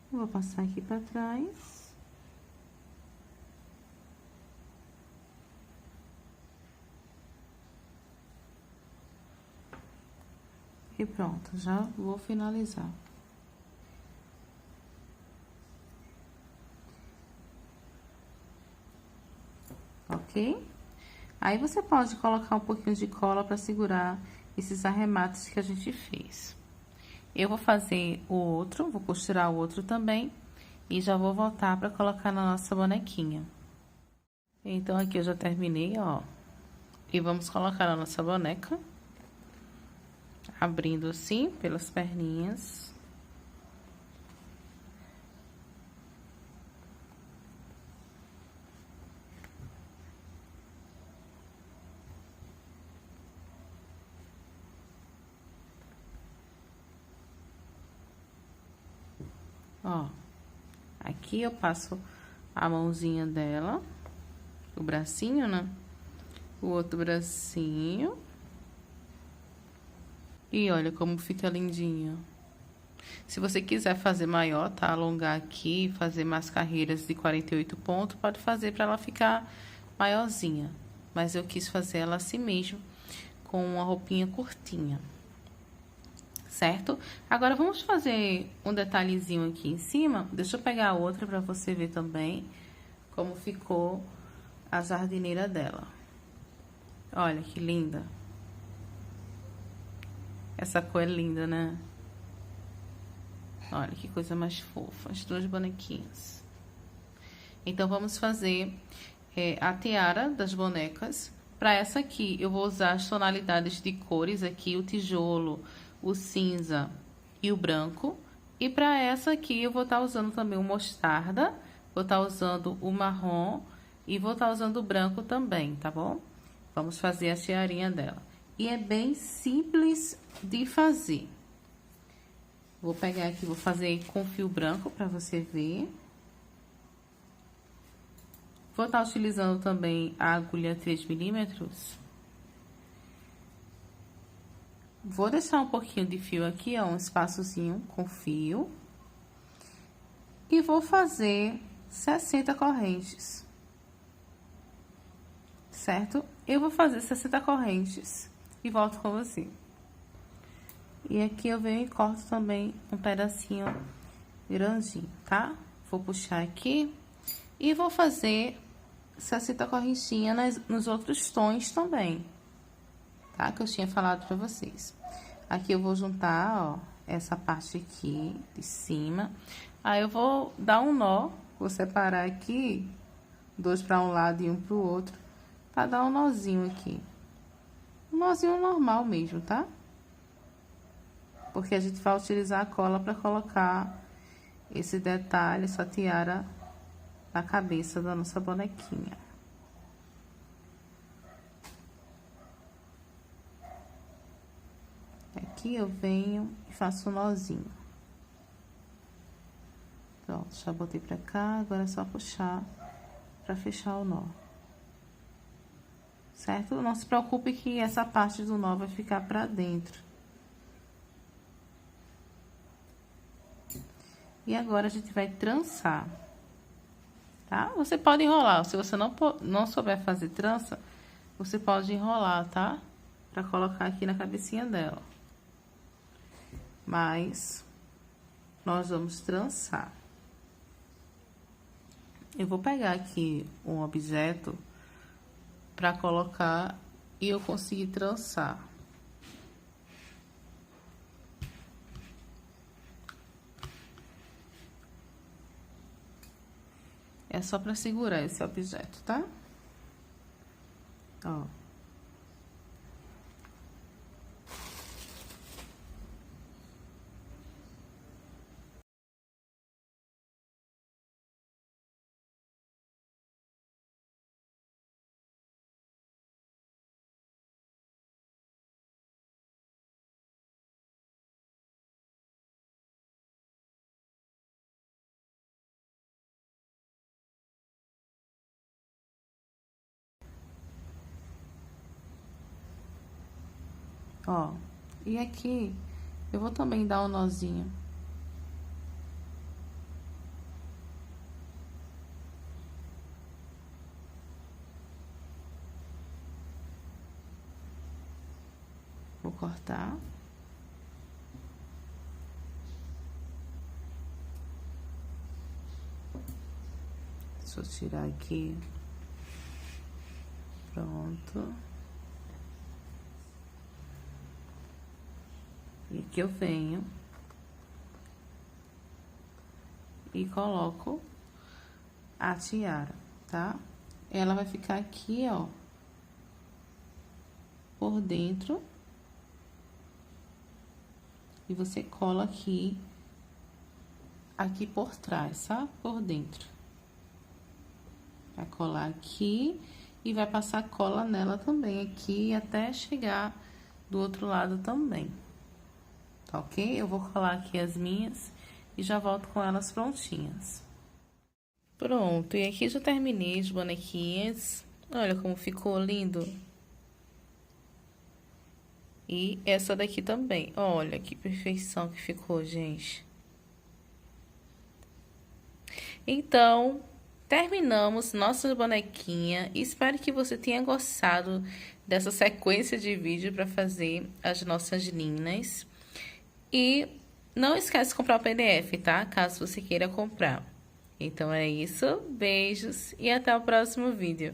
[SPEAKER 1] Vou passar aqui pra trás. E pronto, já vou finalizar. Ok? Aí, você pode colocar um pouquinho de cola pra segurar esses arremates que a gente fez. Eu vou fazer o outro, vou costurar o outro também. E já vou voltar para colocar na nossa bonequinha. Então, aqui eu já terminei, ó. E vamos colocar na nossa boneca. Abrindo assim, pelas perninhas. Ó, aqui eu passo a mãozinha dela, o bracinho, né? O outro bracinho. E olha como fica lindinho. Se você quiser fazer maior, tá? Alongar aqui, fazer mais carreiras de 48 pontos, pode fazer para ela ficar maiorzinha. Mas eu quis fazer ela assim mesmo, com uma roupinha curtinha. Certo? Agora, vamos fazer um detalhezinho aqui em cima. Deixa eu pegar a outra para você ver também como ficou a jardineira dela. Olha que linda. Essa cor é linda, né? Olha que coisa mais fofa, as duas bonequinhas. Então, vamos fazer a tiara das bonecas. Para essa aqui, eu vou usar as tonalidades de cores aqui, o tijolo, o cinza e o branco. E para essa aqui, eu vou estar usando também o mostarda, vou estar usando o marrom e vou estar usando o branco também, tá bom? Vamos fazer a tiarinha dela. E é bem simples de fazer. Vou pegar aqui, vou fazer com fio branco para você ver. Vou estar utilizando também a agulha 3 milímetros. Vou deixar um pouquinho de fio aqui, ó, um espaçozinho com fio. E vou fazer 60 correntes. Certo? Eu vou fazer 60 correntes e volto com você. E aqui eu venho e corto também um pedacinho grandinho, tá? Vou puxar aqui e vou fazer 60 correntinhas nos outros tons também, tá? Que eu tinha falado pra vocês. Aqui eu vou juntar, ó, essa parte aqui de cima. Aí eu vou dar um nó, vou separar aqui, 2 para um lado e 1 pro outro, pra dar um nozinho aqui. Um nozinho normal mesmo, tá? Porque a gente vai utilizar a cola para colocar esse detalhe, essa tiara na cabeça da nossa bonequinha. Aqui eu venho e faço um nozinho. Pronto, já botei pra cá, agora é só puxar pra fechar o nó. Certo? Não se preocupe que essa parte do nó vai ficar pra dentro. E agora a gente vai trançar, tá? Você pode enrolar, se você não souber fazer trança, você pode enrolar, tá? Pra colocar aqui na cabecinha dela. Mas nós vamos trançar. Eu vou pegar aqui um objeto pra colocar e eu conseguir trançar. É só pra segurar esse objeto, tá? Ó. Ó, e aqui eu vou também dar um nozinho. Vou cortar. Deixa eu tirar aqui. Pronto. E aqui eu venho e coloco a tiara, tá? Ela vai ficar aqui, ó, por dentro. E você cola aqui por trás, tá? Por dentro. Vai colar aqui e vai passar cola nela também aqui até chegar do outro lado também. Tá ok? Eu vou colar aqui as minhas e já volto com elas prontinhas. Pronto, e aqui já terminei as bonequinhas. Olha como ficou lindo. E essa daqui também. Olha que perfeição que ficou, gente. Então, terminamos nossa bonequinha. Espero que você tenha gostado dessa sequência de vídeo para fazer as nossas linhas. E não esquece de comprar o PDF, tá? Caso você queira comprar. Então é isso, beijos e até o próximo vídeo.